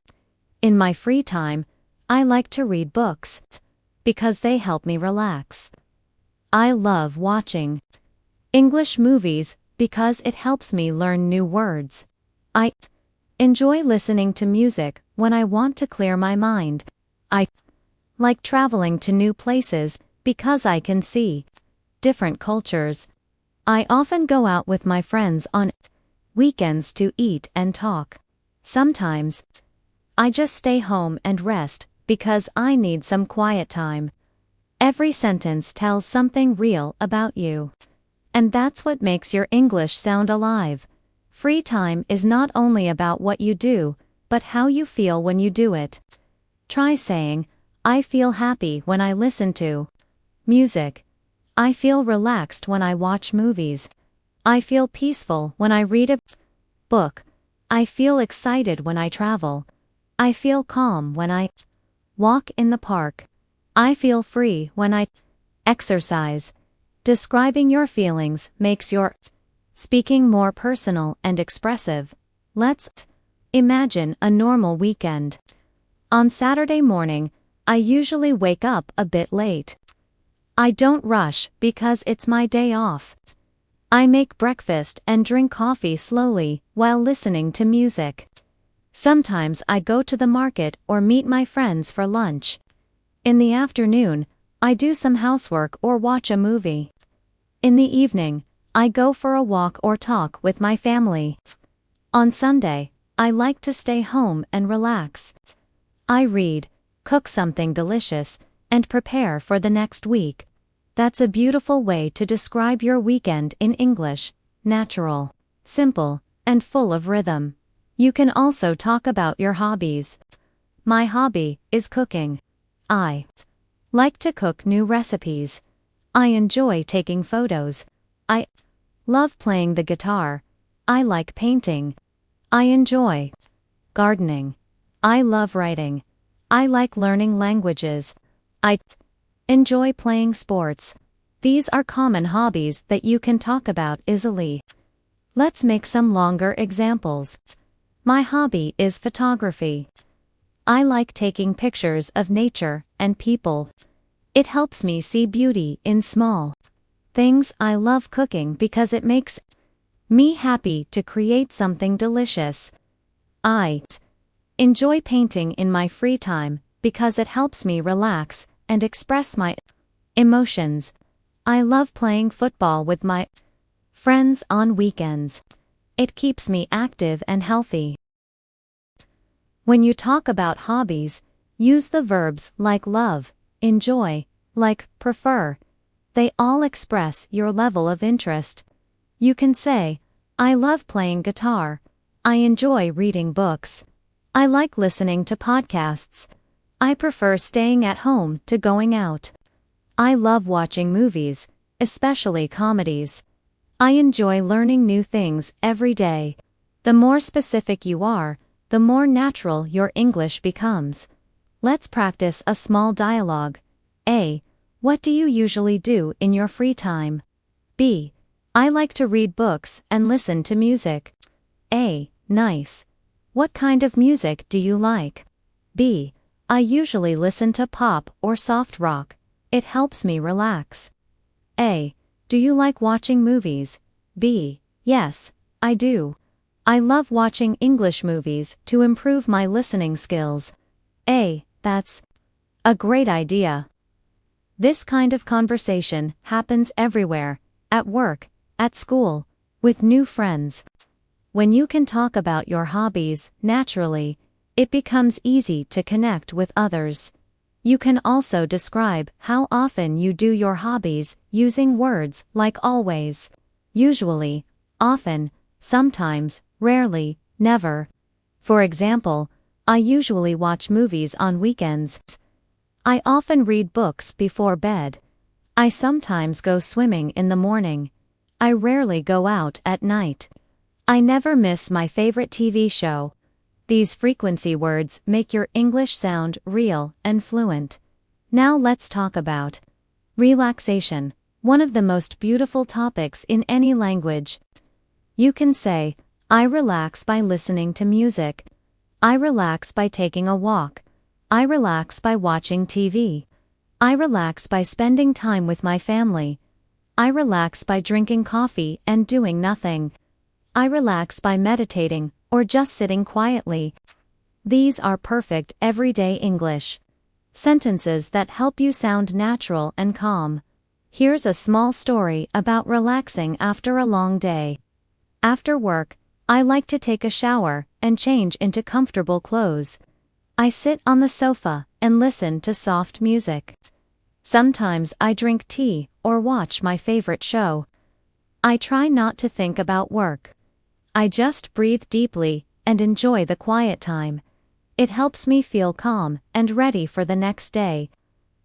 In my free time, I like to read books because they help me relax. I love watching English movies because it helps me learn new words. I enjoy listening to music when I want to clear my mind. I like traveling to new places because I can see different cultures. I often go out with my friends on weekends to eat and talk. Sometimes I just stay home and rest because I need some quiet time. Every sentence tells something real about you. And that's what makes your English sound alive. Free time is not only about what you do, but how you feel when you do it. Try saying, I feel happy when I listen to music. I feel relaxed when I watch movies. I feel peaceful when I read a book. I feel excited when I travel. I feel calm when I walk in the park. I feel free when I exercise. Describing your feelings makes your speaking more personal and expressive. Let's imagine a normal weekend. On Saturday morning, I usually wake up a bit late. I don't rush because it's my day off. I make breakfast and drink coffee slowly while listening to music. Sometimes I go to the market or meet my friends for lunch. In the afternoon, I do some housework or watch a movie. In the evening, I go for a walk or talk with my family. On Sunday, I like to stay home and relax. I read, cook something delicious, and prepare for the next week. That's a beautiful way to describe your weekend in English: natural, simple, and full of rhythm. You can also talk about your hobbies. My hobby is cooking. I like to cook new recipes. I enjoy taking photos. I love playing the guitar. I like painting. I enjoy gardening. I love writing. I like learning languages. I enjoy playing sports. These are common hobbies that you can talk about easily. Let's make some longer examples. My hobby is photography. I like taking pictures of nature and people. It helps me see beauty in small things. I love cooking because it makes me happy to create something delicious. I enjoy painting in my free time because it helps me relax and express my emotions. I love playing football with my friends on weekends. It keeps me active and healthy. When you talk about hobbies, use the verbs like love, enjoy, like, prefer. They all express your level of interest. You can say, I love playing guitar. I enjoy reading books. I like listening to podcasts. I prefer staying at home to going out. I love watching movies, especially comedies. I enjoy learning new things every day. The more specific you are, the more natural your English becomes. Let's practice a small dialogue. A. What do you usually do in your free time? B. I like to read books and listen to music. A. Nice. What kind of music do you like? B. I usually listen to pop or soft rock. It helps me relax. A. Do you like watching movies? B. Yes, I do. I love watching English movies to improve my listening skills. A. That's a great idea. This kind of conversation happens everywhere, at work, at school, with new friends. When you can talk about your hobbies naturally, it becomes easy to connect with others. You can also describe how often you do your hobbies using words like always, usually, often, sometimes, rarely, never. For example, I usually watch movies on weekends. I often read books before bed. I sometimes go swimming in the morning. I rarely go out at night. I never miss my favorite TV show. These frequency words make your English sound real and fluent. Now let's talk about relaxation, one of the most beautiful topics in any language. You can say, I relax by listening to music. I relax by taking a walk. I relax by watching TV. I relax by spending time with my family. I relax by drinking coffee and doing nothing. I relax by meditating or just sitting quietly. These are perfect everyday English sentences that help you sound natural and calm. Here's a small story about relaxing after a long day. After work, I like to take a shower and change into comfortable clothes. I sit on the sofa and listen to soft music. Sometimes I drink tea or watch my favorite show. I try not to think about work. I just breathe deeply and enjoy the quiet time. It helps me feel calm and ready for the next day.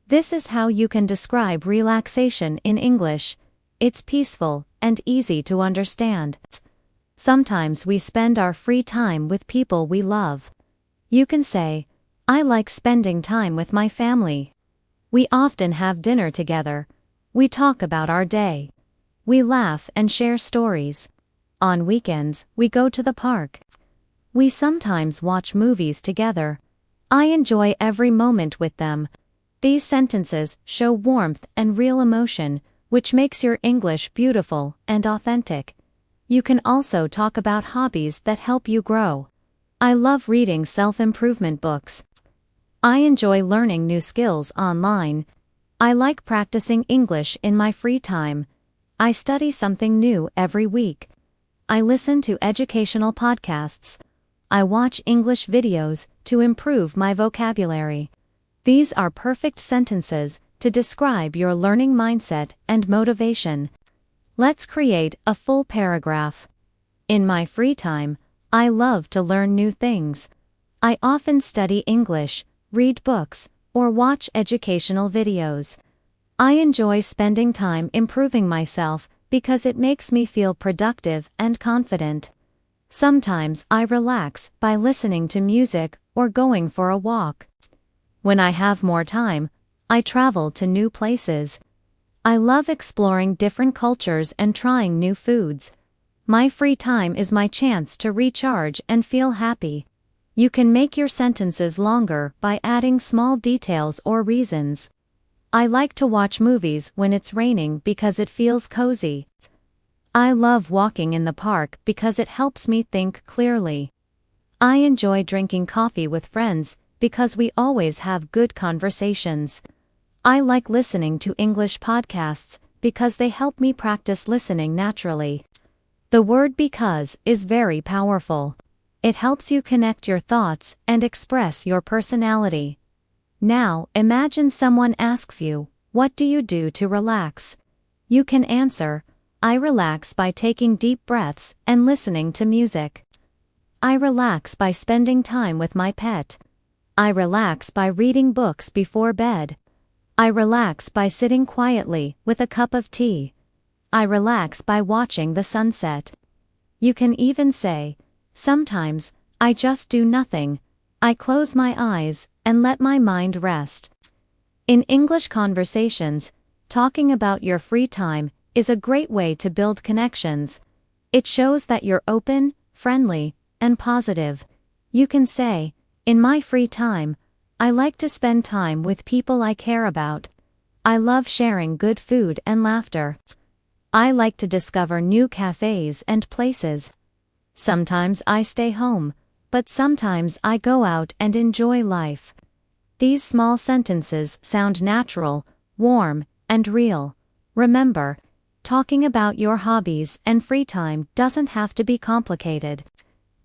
This is how you can describe relaxation in English. It's peaceful and easy to understand. Sometimes we spend our free time with people we love. You can say, I like spending time with my family. We often have dinner together. We talk about our day. We laugh and share stories. On weekends, we go to the park. We sometimes watch movies together. I enjoy every moment with them. These sentences show warmth and real emotion, which makes your English beautiful and authentic. You can also talk about hobbies that help you grow. I love reading self-improvement books. I enjoy learning new skills online. I like practicing English in my free time. I study something new every week. I listen to educational podcasts. I watch English videos to improve my vocabulary. These are perfect sentences to describe your learning mindset and motivation. Let's create a full paragraph. In my free time, I love to learn new things. I often study English, read books, or watch educational videos. I enjoy spending time improving myself because it makes me feel productive and confident. Sometimes I relax by listening to music or going for a walk. When I have more time, I travel to new places. I love exploring different cultures and trying new foods. My free time is my chance to recharge and feel happy. You can make your sentences longer by adding small details or reasons. I like to watch movies when it's raining because it feels cozy. I love walking in the park because it helps me think clearly. I enjoy drinking coffee with friends because we always have good conversations. I like listening to English podcasts because they help me practice listening naturally. The word because is very powerful. It helps you connect your thoughts and express your personality. Now, imagine someone asks you, what do you do to relax? You can answer, I relax by taking deep breaths and listening to music. I relax by spending time with my pet. I relax by reading books before bed. I relax by sitting quietly with a cup of tea. I relax by watching the sunset. You can even say, sometimes, I just do nothing. I close my eyes and let my mind rest. In English conversations, talking about your free time is a great way to build connections. It shows that you're open, friendly, and positive. You can say, in my free time, I like to spend time with people I care about. I love sharing good food and laughter. I like to discover new cafes and places. Sometimes I stay home, but sometimes I go out and enjoy life. These small sentences sound natural, warm, and real. Remember, talking about your hobbies and free time doesn't have to be complicated.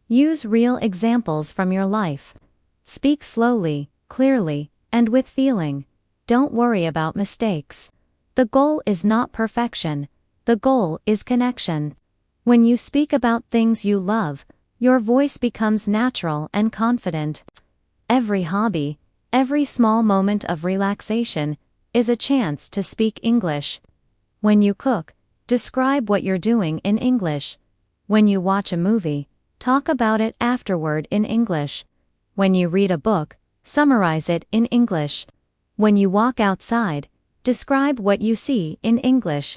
Use real examples from your life. Speak slowly, clearly, and with feeling. Don't worry about mistakes. The goal is not perfection. The goal is connection. When you speak about things you love, your voice becomes natural and confident. Every hobby, every small moment of relaxation, is a chance to speak English. When you cook, describe what you're doing in English. When you watch a movie, talk about it afterward in English. When you read a book, summarize it in English. When you walk outside, describe what you see in English.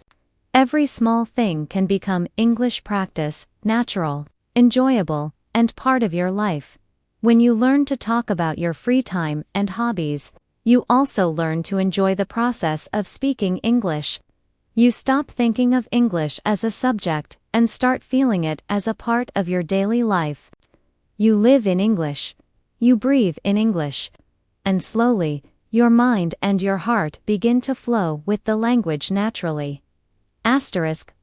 Every small thing can become English practice, natural, enjoyable, and part of your life. When you learn to talk about your free time and hobbies, you also learn to enjoy the process of speaking English. You stop thinking of English as a subject and start feeling it as a part of your daily life. You live in English. You breathe in English. And slowly, your mind and your heart begin to flow with the language naturally.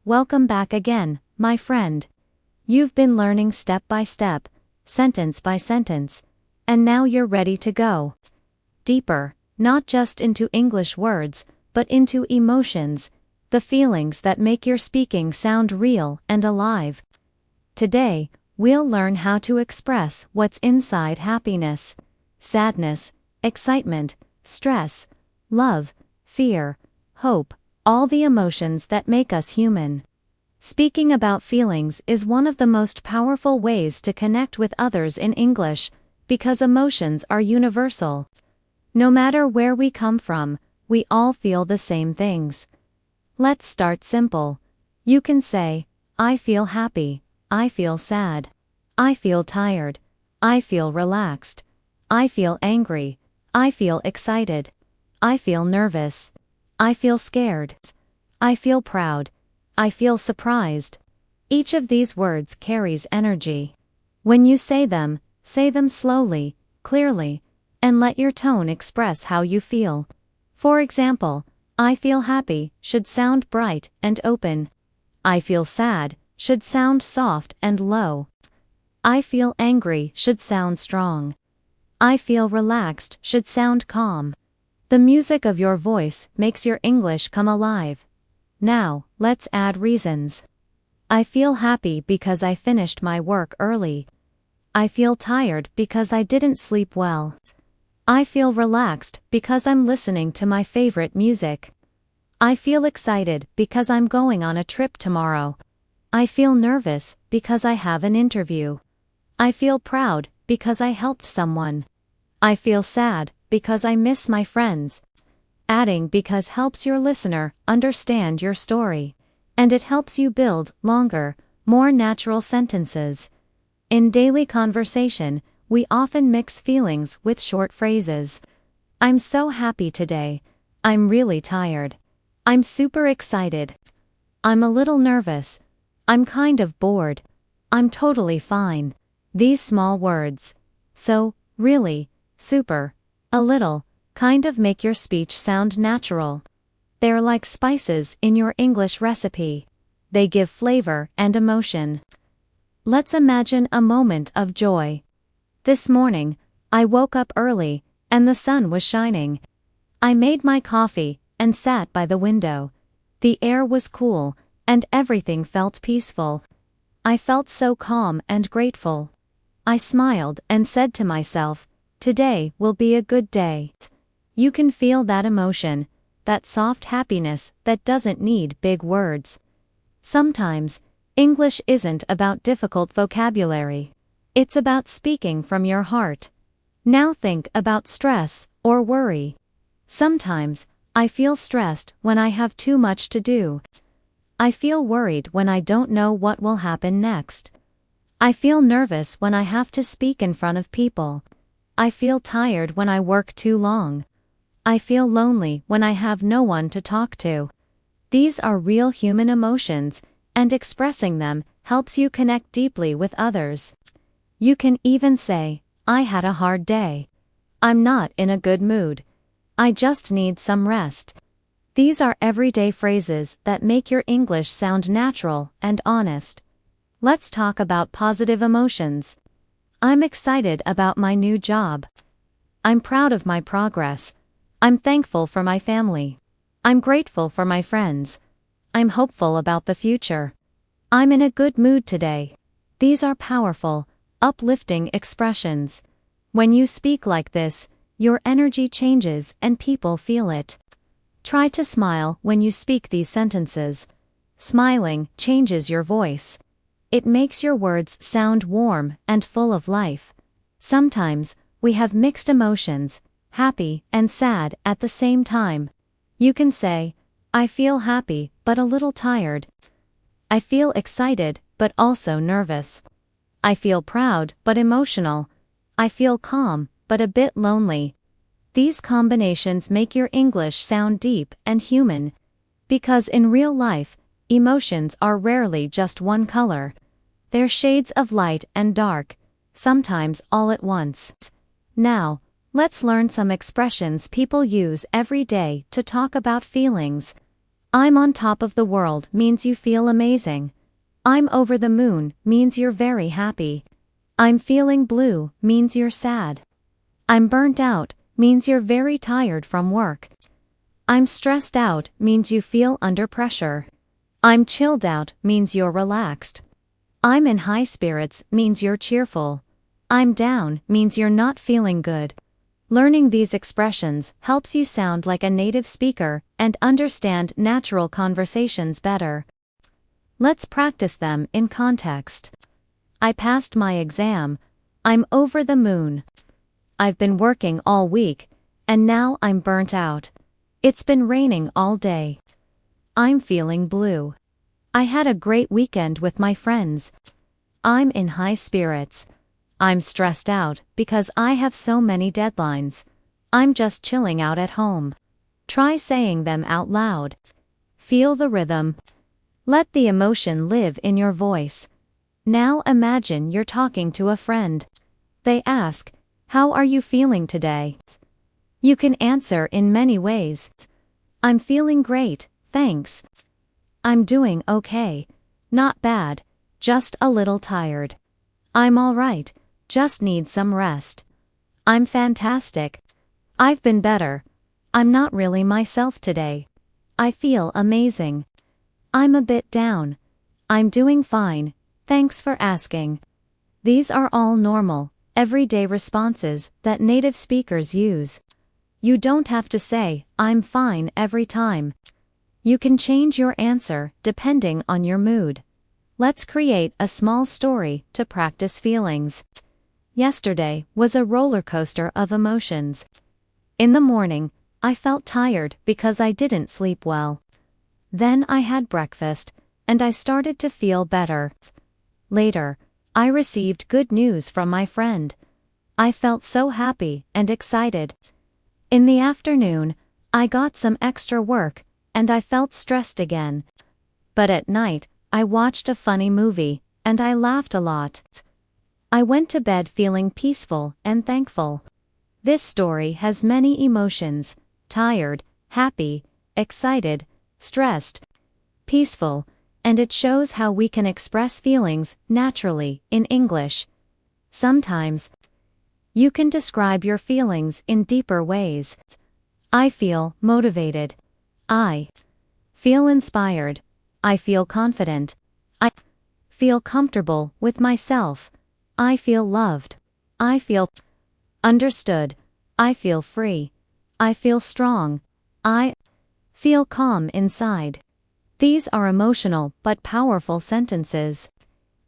Welcome back again, my friend. You've been learning step by step, sentence by sentence, and now you're ready to go deeper, not just into English words, but into emotions, the feelings that make your speaking sound real and alive. Today, we'll learn how to express what's inside: happiness, sadness, excitement, stress, love, fear, hope, all the emotions that make us human. Speaking about feelings is one of the most powerful ways to connect with others in English, because emotions are universal. No matter where we come from, we all feel the same things. Let's start simple. You can say, I feel happy, I feel sad, I feel tired, I feel relaxed, I feel angry, I feel excited, I feel nervous, I feel scared, I feel proud, I feel surprised. Each of these words carries energy. When you say them slowly, clearly, and let your tone express how you feel. For example, I feel happy should sound bright and open. I feel sad should sound soft and low. I feel angry should sound strong. I feel relaxed should sound calm. The music of your voice makes your English come alive. Now, let's add reasons. I feel happy because I finished my work early. I feel tired because I didn't sleep well. I feel relaxed because I'm listening to my favorite music. I feel excited because I'm going on a trip tomorrow. I feel nervous because I have an interview. I feel proud because I helped someone. I feel sad because I miss my friends. Adding because helps your listener understand your story, and it helps you build longer, more natural sentences. In daily conversation, we often mix feelings with short phrases. I'm so happy today. I'm really tired. I'm super excited. I'm a little nervous. I'm kind of bored. I'm totally fine. These small words, so, really, super, a little, kind of make your speech sound natural. They're like spices in your English recipe. They give flavor and emotion. Let's imagine a moment of joy. This morning, I woke up early, and the sun was shining. I made my coffee and sat by the window. The air was cool, and everything felt peaceful. I felt so calm and grateful. I smiled and said to myself, today will be a good day. You can feel that emotion, that soft happiness that doesn't need big words. Sometimes, English isn't about difficult vocabulary. It's about speaking from your heart. Now think about stress or worry. Sometimes, I feel stressed when I have too much to do. I feel worried when I don't know what will happen next. I feel nervous when I have to speak in front of people. I feel tired when I work too long. I feel lonely when I have no one to talk to. These are real human emotions, and expressing them helps you connect deeply with others. You can even say, I had a hard day. I'm not in a good mood. I just need some rest. These are everyday phrases that make your English sound natural and honest. Let's talk about positive emotions. I'm excited about my new job. I'm proud of my progress. I'm thankful for my family. I'm grateful for my friends. I'm hopeful about the future. I'm in a good mood today. These are powerful, uplifting expressions. When you speak like this, your energy changes and people feel it. Try to smile when you speak these sentences. Smiling changes your voice. It makes your words sound warm and full of life. Sometimes, we have mixed emotions, happy and sad at the same time. You can say, I feel happy, but a little tired. I feel excited, but also nervous. I feel proud, but emotional. I feel calm, but a bit lonely. These combinations make your English sound deep and human. Because in real life, emotions are rarely just one color. They're shades of light and dark, sometimes all at once. Now, let's learn some expressions people use every day to talk about feelings. I'm on top of the world means you feel amazing. I'm over the moon means you're very happy. I'm feeling blue means you're sad. I'm burnt out means you're very tired from work. I'm stressed out means you feel under pressure. I'm chilled out means you're relaxed. I'm in high spirits means you're cheerful. I'm down means you're not feeling good. Learning these expressions helps you sound like a native speaker and understand natural conversations better. Let's practice them in context. I passed my exam. I'm over the moon. I've been working all week, and now I'm burnt out. It's been raining all day. I'm feeling blue. I had a great weekend with my friends. I'm in high spirits. I'm stressed out because I have so many deadlines. I'm just chilling out at home. Try saying them out loud. Feel the rhythm. Let the emotion live in your voice. Now imagine you're talking to a friend. They ask, how are you feeling today? You can answer in many ways. I'm feeling great, thanks. I'm doing okay. Not bad, just a little tired. I'm all right, just need some rest. I'm fantastic. I've been better. I'm not really myself today. I feel amazing. I'm a bit down. I'm doing fine, thanks for asking. These are all normal, everyday responses that native speakers use. You don't have to say, I'm fine every time. You can change your answer depending on your mood. Let's create a small story to practice feelings. Yesterday was a roller coaster of emotions. In the morning, I felt tired because I didn't sleep well. Then I had breakfast, and I started to feel better. Later, I received good news from my friend. I felt so happy and excited. In the afternoon, I got some extra work, and I felt stressed again. But at night, I watched a funny movie, and I laughed a lot. I went to bed feeling peaceful and thankful. This story has many emotions: tired, happy, excited, stressed, peaceful, and it shows how we can express feelings naturally in English. Sometimes, you can describe your feelings in deeper ways. I feel motivated. I feel inspired. I feel confident. I feel comfortable with myself. I feel loved. I feel understood. I feel free. I feel strong. I feel calm inside. These are emotional but powerful sentences.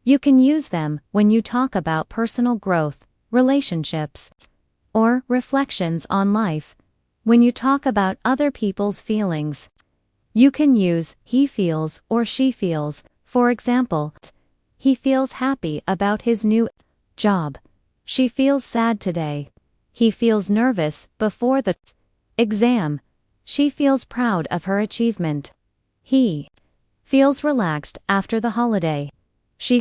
You can use them when you talk about personal growth, relationships, or reflections on life. When you talk about other people's feelings, you can use he feels or she feels. For example, he feels happy about his new job. She feels sad today. He feels nervous before the exam. She feels proud of her achievement. He feels relaxed after the holiday. She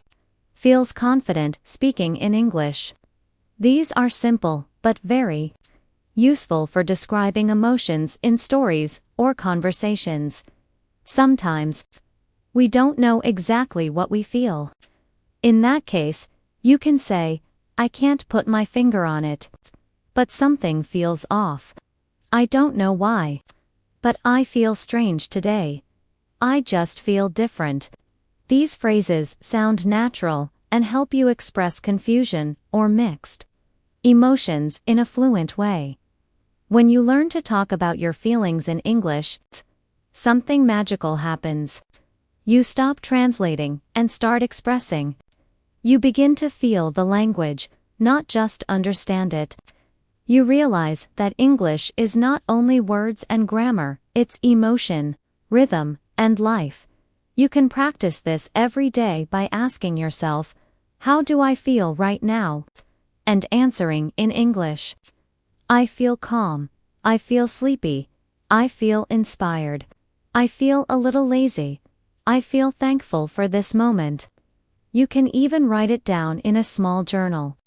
feels confident speaking in English. These are simple but very useful for describing emotions in stories or conversations. Sometimes, we don't know exactly what we feel. In that case, you can say, I can't put my finger on it. but something feels off. I don't know why. But I feel strange today. I just feel different. These phrases sound natural and help you express confusion or mixed emotions in a fluent way. When you learn to talk about your feelings in English, something magical happens. You stop translating and start expressing. You begin to feel the language, not just understand it. You realize that English is not only words and grammar, it's emotion, rhythm, and life. You can practice this every day by asking yourself, "How do I feel right now?" and answering in English. I feel calm. I feel sleepy. I feel inspired. I feel a little lazy. I feel thankful for this moment. You can even write it down in a small journal.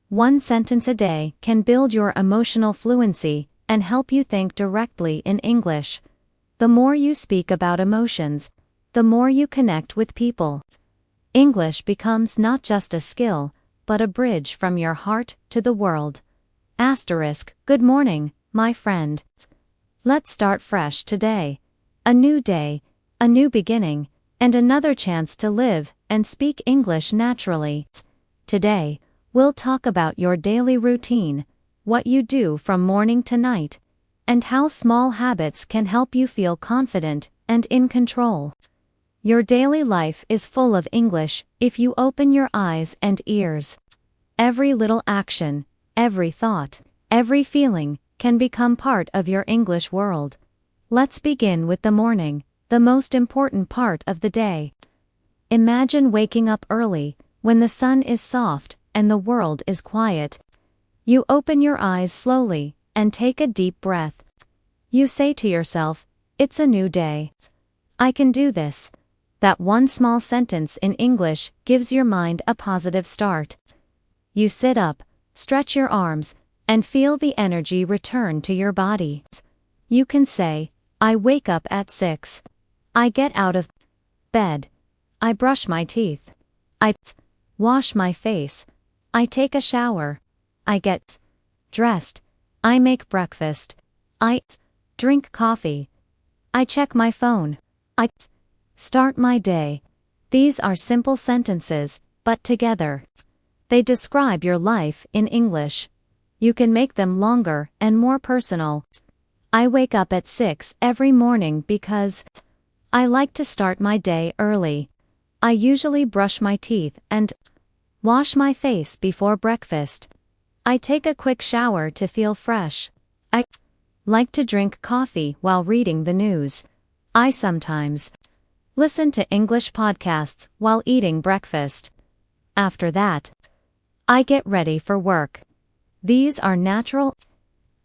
One sentence a day can build your emotional fluency and help you think directly in English. The more you speak about emotions, the more you connect with people. English becomes not just a skill, but a bridge from your heart to the world. Good morning, my friend. Let's start fresh today. A new day, a new beginning, and another chance to live and speak English naturally. Today, we'll talk about your daily routine, what you do from morning to night, and how small habits can help you feel confident and in control. Your daily life is full of English if you open your eyes and ears. Every little action, every thought, every feeling can become part of your English world. Let's begin with the morning, the most important part of the day. Imagine waking up early, when the sun is soft and the world is quiet. You open your eyes slowly and take a deep breath. You say to yourself, "It's a new day. I can do this." That one small sentence in English gives your mind a positive start. You sit up, stretch your arms, and feel the energy return to your body. You can say, "I wake up at 6. I get out of bed. I brush my teeth. I wash my face. I take a shower. I get dressed. I make breakfast. I drink coffee. I check my phone. I start my day." These are simple sentences, but together, they describe your life in English. You can make them longer and more personal. I wake up at 6 every morning because I like to start my day early. I usually brush my teeth and wash my face before breakfast. I take a quick shower to feel fresh. I like to drink coffee while reading the news. I sometimes listen to English podcasts while eating breakfast. After that, I get ready for work. These are natural,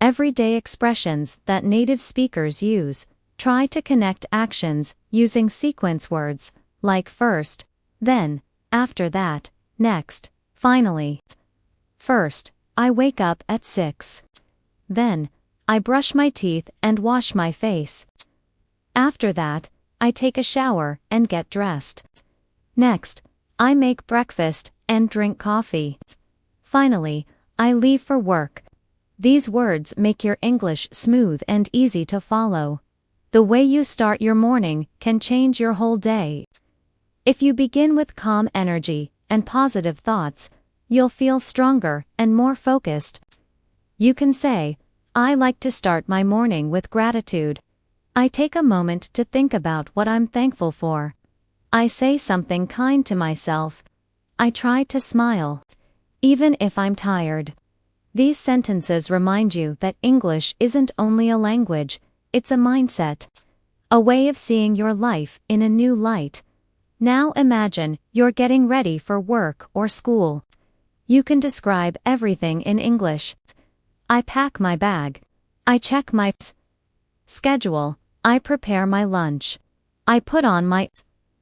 everyday expressions that native speakers use. Try to connect actions using sequence words, like first, then, after that, next, finally. First, I wake up at 6. Then, I brush my teeth and wash my face. After that, I take a shower and get dressed. Next, I make breakfast and drink coffee. Finally, I leave for work. These words make your English smooth and easy to follow. The way you start your morning can change your whole day. If you begin with calm energy and positive thoughts, you'll feel stronger and more focused. You can say, "I like to start my morning with gratitude. I take a moment to think about what I'm thankful for. I say something kind to myself. I try to smile, even if I'm tired." These sentences remind you that English isn't only a language, it's a mindset, a way of seeing your life in a new light. Now imagine you're getting ready for work or school. You can describe everything in English. I pack my bag. I check my schedule. I prepare my lunch. I put on my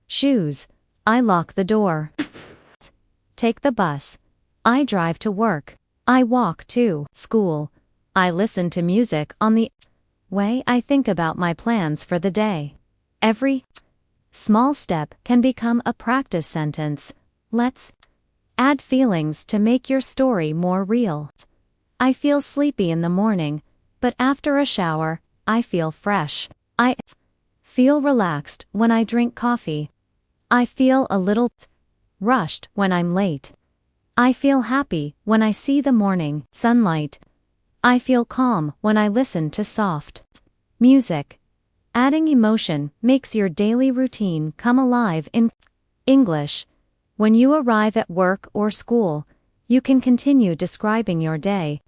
shoes. I lock the door. Take the bus. I drive to work. I walk to school. I listen to music on the way. I think about my plans for the day. Every small step can become a practice sentence. Let's add feelings to make your story more real. I feel sleepy in the morning, but after a shower, I feel fresh. I feel relaxed when I drink coffee. I feel a little rushed when I'm late. I feel happy when I see the morning sunlight. I feel calm when I listen to soft music. Adding emotion makes your daily routine come alive in English. When you arrive at work or school, you can continue describing your day.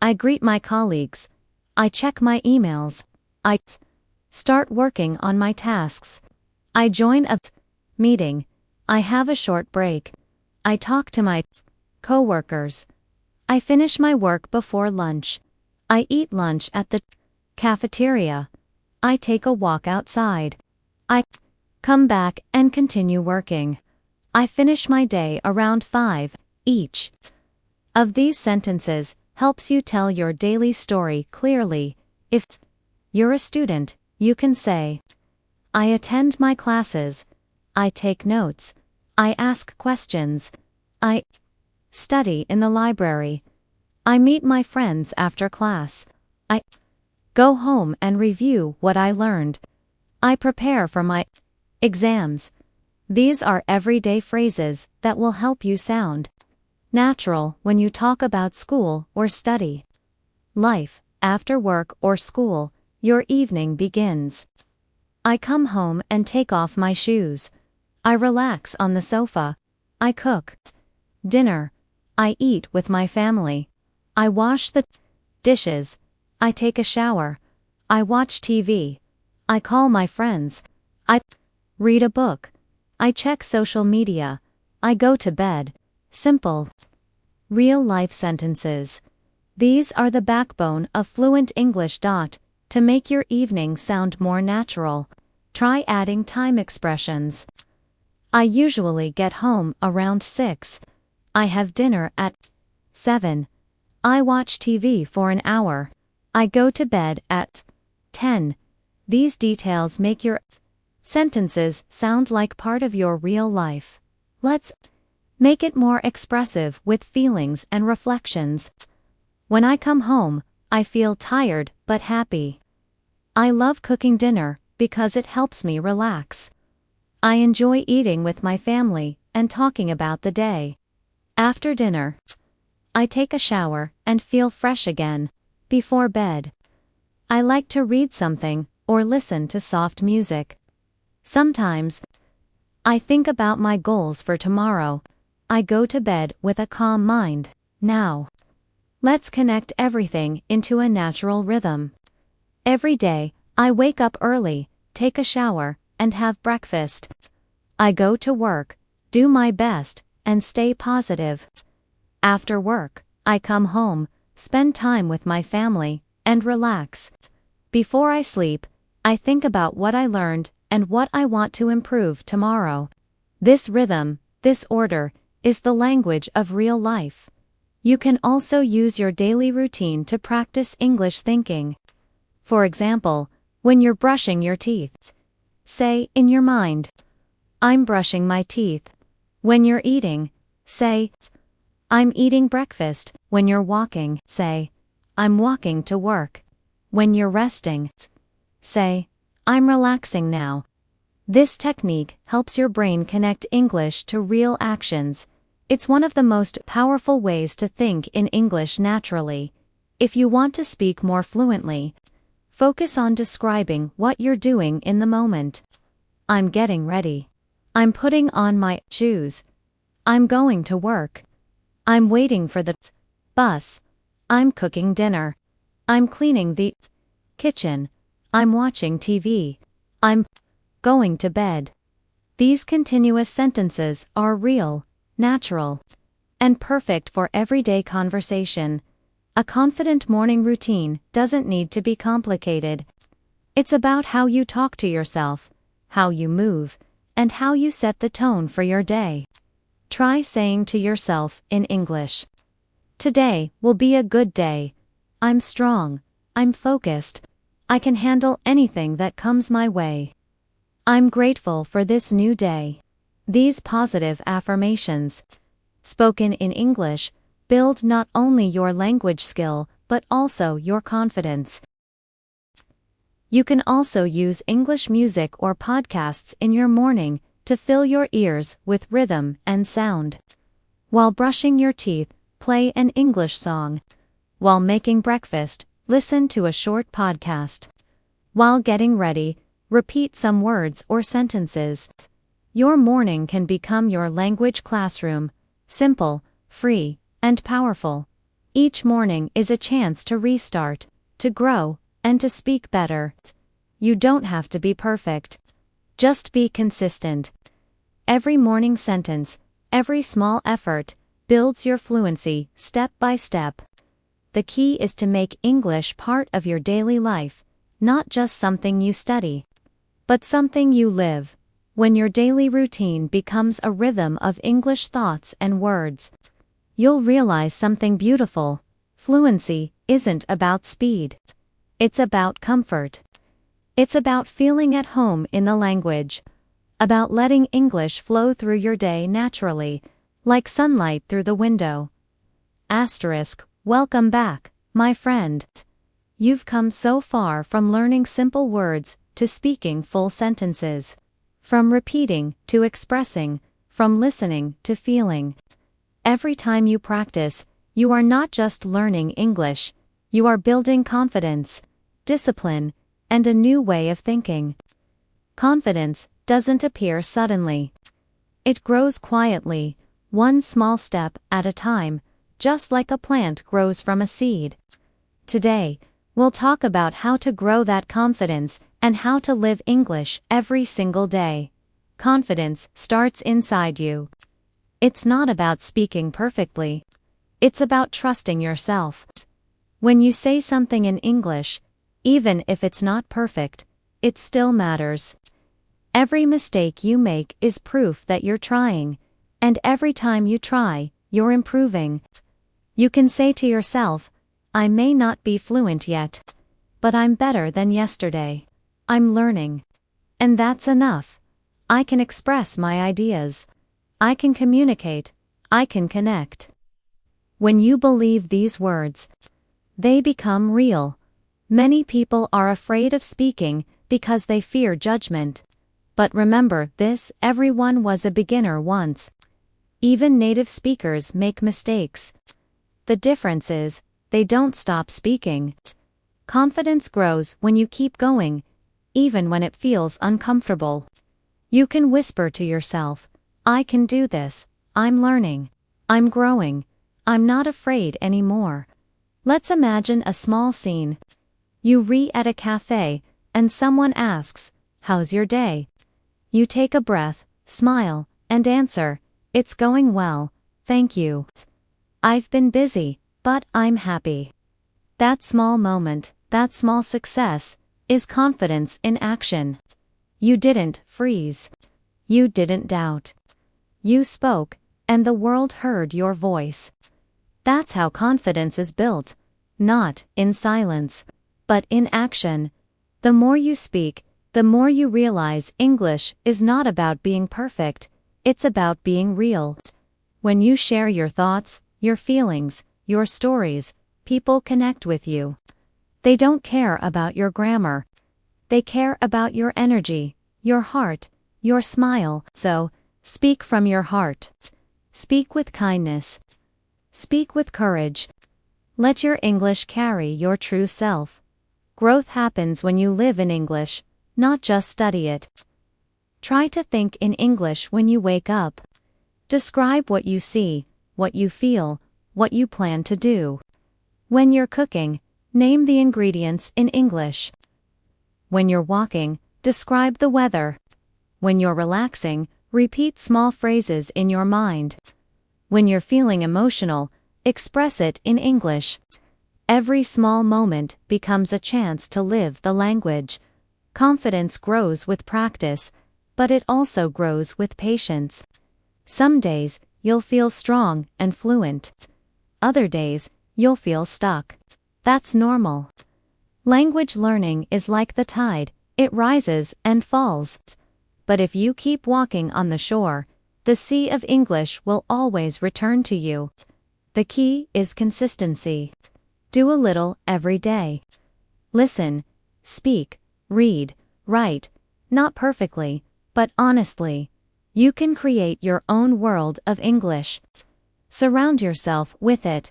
I greet my colleagues. I check my emails. I start working on my tasks. I join a meeting. I have a short break. I talk to my coworkers. I finish my work before lunch. I eat lunch at the cafeteria. I take a walk outside. I come back and continue working. I finish my day around 5. Each of these sentences helps you tell your daily story clearly. If you're a student, you can say, I attend my classes. I take notes. I ask questions. I study in the library. I meet my friends after class. I go home and review what I learned. I prepare for my exams. These are everyday phrases that will help you sound natural when you talk about school or study. Life, after work or school, your evening begins. I come home and take off my shoes. I relax on the sofa. I cook dinner. I eat with my family. I wash the dishes. I take a shower. I watch TV. I call my friends. I read a book. I check social media. I go to bed. Simple, real-life sentences. These are the backbone of fluent English. To make your evening sound more natural, try adding time expressions. I usually get home around 6. I have dinner at 7. I watch TV for an hour. I go to bed at 10. These details make your sentences sound like part of your real life. Let's make it more expressive with feelings and reflections. When I come home, I feel tired but happy. I love cooking dinner because it helps me relax. I enjoy eating with my family and talking about the day. After dinner, I take a shower and feel fresh again. Before bed, I like to read something or listen to soft music. Sometimes, I think about my goals for tomorrow. I go to bed with a calm mind. Now, let's connect everything into a natural rhythm. Every day, I wake up early, take a shower, and have breakfast. I go to work, do my best, and stay positive. After work, I come home, spend time with my family, and relax. Before I sleep, I think about what I learned and what I want to improve tomorrow. This rhythm, this order, is the language of real life. You can also use your daily routine to practice English thinking. For example, when you're brushing your teeth, say in your mind, I'm brushing my teeth. When you're eating, say, I'm eating breakfast. When you're walking, say, I'm walking to work. When you're resting, say, I'm relaxing now. This technique helps your brain connect English to real actions. It's one of the most powerful ways to think in English naturally. If you want to speak more fluently, focus on describing what you're doing in the moment. I'm getting ready. I'm putting on my shoes. I'm going to work. I'm waiting for the bus. I'm cooking dinner. I'm cleaning the kitchen. I'm watching TV. I'm going to bed. These continuous sentences are real, natural, and perfect for everyday conversation. A confident morning routine doesn't need to be complicated. It's about how you talk to yourself, how you move, and how you set the tone for your day. Try saying to yourself in English, today will be a good day. I'm strong. I'm focused. I can handle anything that comes my way. I'm grateful for this new day. These positive affirmations, spoken in English, build not only your language skill but also your confidence. You can also use English music or podcasts in your morning to fill your ears with rhythm and sound. While brushing your teeth, play an English song. While making breakfast, listen to a short podcast. While getting ready, repeat some words or sentences. Your morning can become your language classroom, simple, free, and powerful. Each morning is a chance to restart, to grow, and to speak better. You don't have to be perfect. Just be consistent. Every morning sentence, every small effort, builds your fluency step by step. The key is to make English part of your daily life, not just something you study, but something you live. When your daily routine becomes a rhythm of English thoughts and words, you'll realize something beautiful. Fluency isn't about speed. It's about comfort. It's about feeling at home in the language. About letting English flow through your day naturally, like sunlight through the window. Welcome back, my friend. You've come so far from learning simple words to speaking full sentences. From repeating to expressing, from listening to feeling. Every time you practice, you are not just learning English, you are building confidence, discipline, and a new way of thinking. Confidence doesn't appear suddenly. It grows quietly, one small step at a time, just like a plant grows from a seed. Today, we'll talk about how to grow that confidence and how to live English every single day. Confidence starts inside you. It's not about speaking perfectly. It's about trusting yourself. When you say something in English, even if it's not perfect, it still matters. Every mistake you make is proof that you're trying, and every time you try, you're improving. You can say to yourself, I may not be fluent yet, but I'm better than yesterday. I'm learning. And that's enough. I can express my ideas. I can communicate. I can connect. When you believe these words, they become real. Many people are afraid of speaking because they fear judgment. But remember this, everyone was a beginner once. Even native speakers make mistakes. The difference is, they don't stop speaking. Confidence grows when you keep going, even when it feels uncomfortable. You can whisper to yourself, I can do this, I'm learning, I'm growing, I'm not afraid anymore. Let's imagine a small scene. You read at a cafe, and someone asks, how's your day? You take a breath, smile, and answer, it's going well, thank you. I've been busy, but I'm happy. That small moment, that small success, is confidence in action. You didn't freeze. You didn't doubt. You spoke, and the world heard your voice. That's how confidence is built, not in silence, but in action. The more you speak, the more you realize English is not about being perfect, it's about being real. When you share your thoughts, your feelings, your stories, people connect with you. They don't care about your grammar. They care about your energy, your heart, your smile. So, speak from your heart. Speak with kindness. Speak with courage. Let your English carry your true self. Growth happens when you live in English, not just study it. Try to think in English when you wake up. Describe what you see, what you feel, what you plan to do. When you're cooking, name the ingredients in English. When you're walking, describe the weather. When you're relaxing, repeat small phrases in your mind. When you're feeling emotional, express it in English. Every small moment becomes a chance to live the language. Confidence grows with practice, but it also grows with patience. Some days, you'll feel strong and fluent. Other days, you'll feel stuck. That's normal. Language learning is like the tide, it rises and falls. But if you keep walking on the shore, the sea of English will always return to you. The key is consistency. Do a little every day. Listen, speak, read, write, not perfectly, but honestly. You can create your own world of English. Surround yourself with it.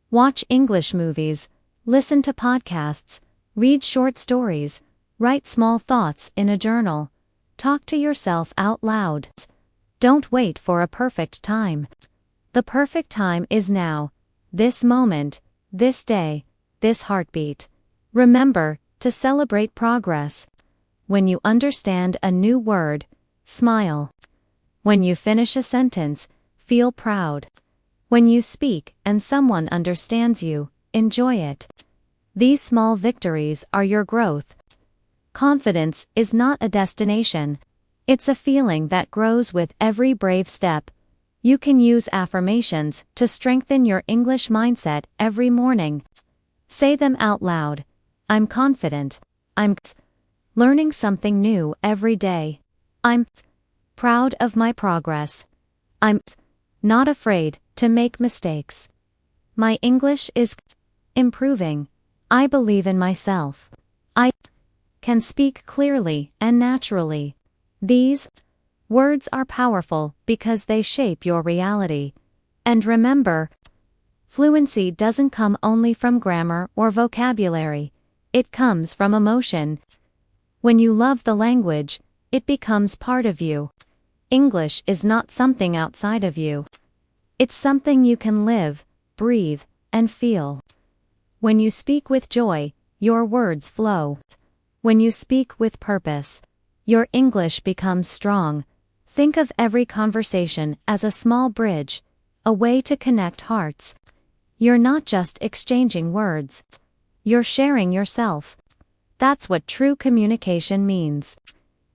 Watch English movies, listen to podcasts, read short stories, write small thoughts in a journal. Talk to yourself out loud. Don't wait for a perfect time. The perfect time is now. This moment, this day, this heartbeat. Remember to celebrate progress. When you understand a new word, smile. When you finish a sentence, feel proud. When you speak and someone understands you, enjoy it. These small victories are your growth. Confidence is not a destination. It's a feeling that grows with every brave step. You can use affirmations to strengthen your English mindset every morning. Say them out loud. I'm confident. I'm learning something new every day. I'm proud of my progress. I'm not afraid to make mistakes. My English is improving. I believe in myself. I can speak clearly and naturally. These words are powerful because they shape your reality. And remember, fluency doesn't come only from grammar or vocabulary. It comes from emotion. When you love the language, it becomes part of you. English is not something outside of you. It's something you can live, breathe, and feel. When you speak with joy, your words flow. When you speak with purpose, your English becomes strong. Think of every conversation as a small bridge, a way to connect hearts. You're not just exchanging words. You're sharing yourself. That's what true communication means.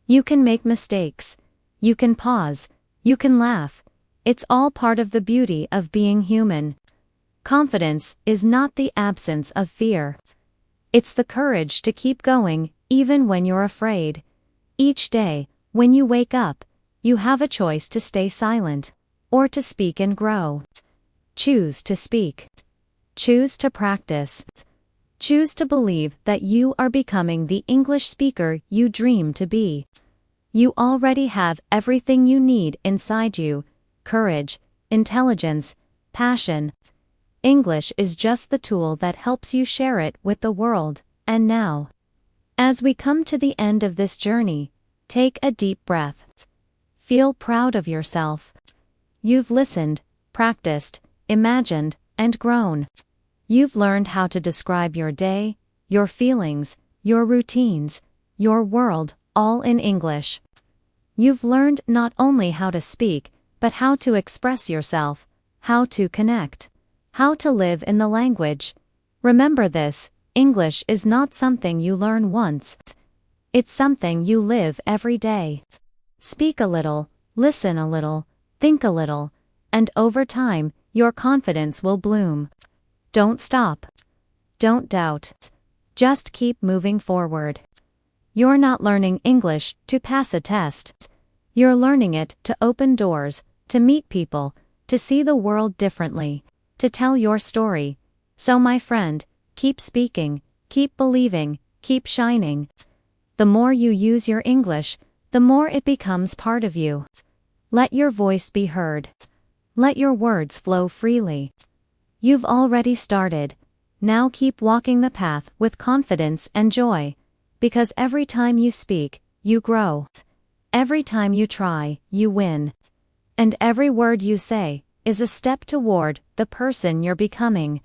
You can make mistakes. You can pause. You can laugh. It's all part of the beauty of being human. Confidence is not the absence of fear. It's the courage to keep going, even when you're afraid. Each day, when you wake up, you have a choice to stay silent, or to speak and grow. Choose to speak. Choose to practice. Choose to believe that you are becoming the English speaker you dream to be. You already have everything you need inside you: courage, intelligence, passion. English is just the tool that helps you share it with the world. And now, as we come to the end of this journey, take a deep breath. Feel proud of yourself. You've listened, practiced, imagined, and grown. You've learned how to describe your day, your feelings, your routines, your world, all in English. You've learned not only how to speak, but how to express yourself, how to connect, how to live in the language. Remember this: English is not something you learn once. It's something you live every day. Speak a little, listen a little, think a little, and over time, your confidence will bloom. Don't stop. Don't doubt. Just keep moving forward. You're not learning English to pass a test. You're learning it to open doors, to meet people, to see the world differently, to tell your story. So my friend, keep speaking, keep believing, keep shining. The more you use your English, the more it becomes part of you. Let your voice be heard. Let your words flow freely. You've already started. Now keep walking the path with confidence and joy. Because every time you speak, you grow. Every time you try, you win. And every word you say is a step toward the person you're becoming.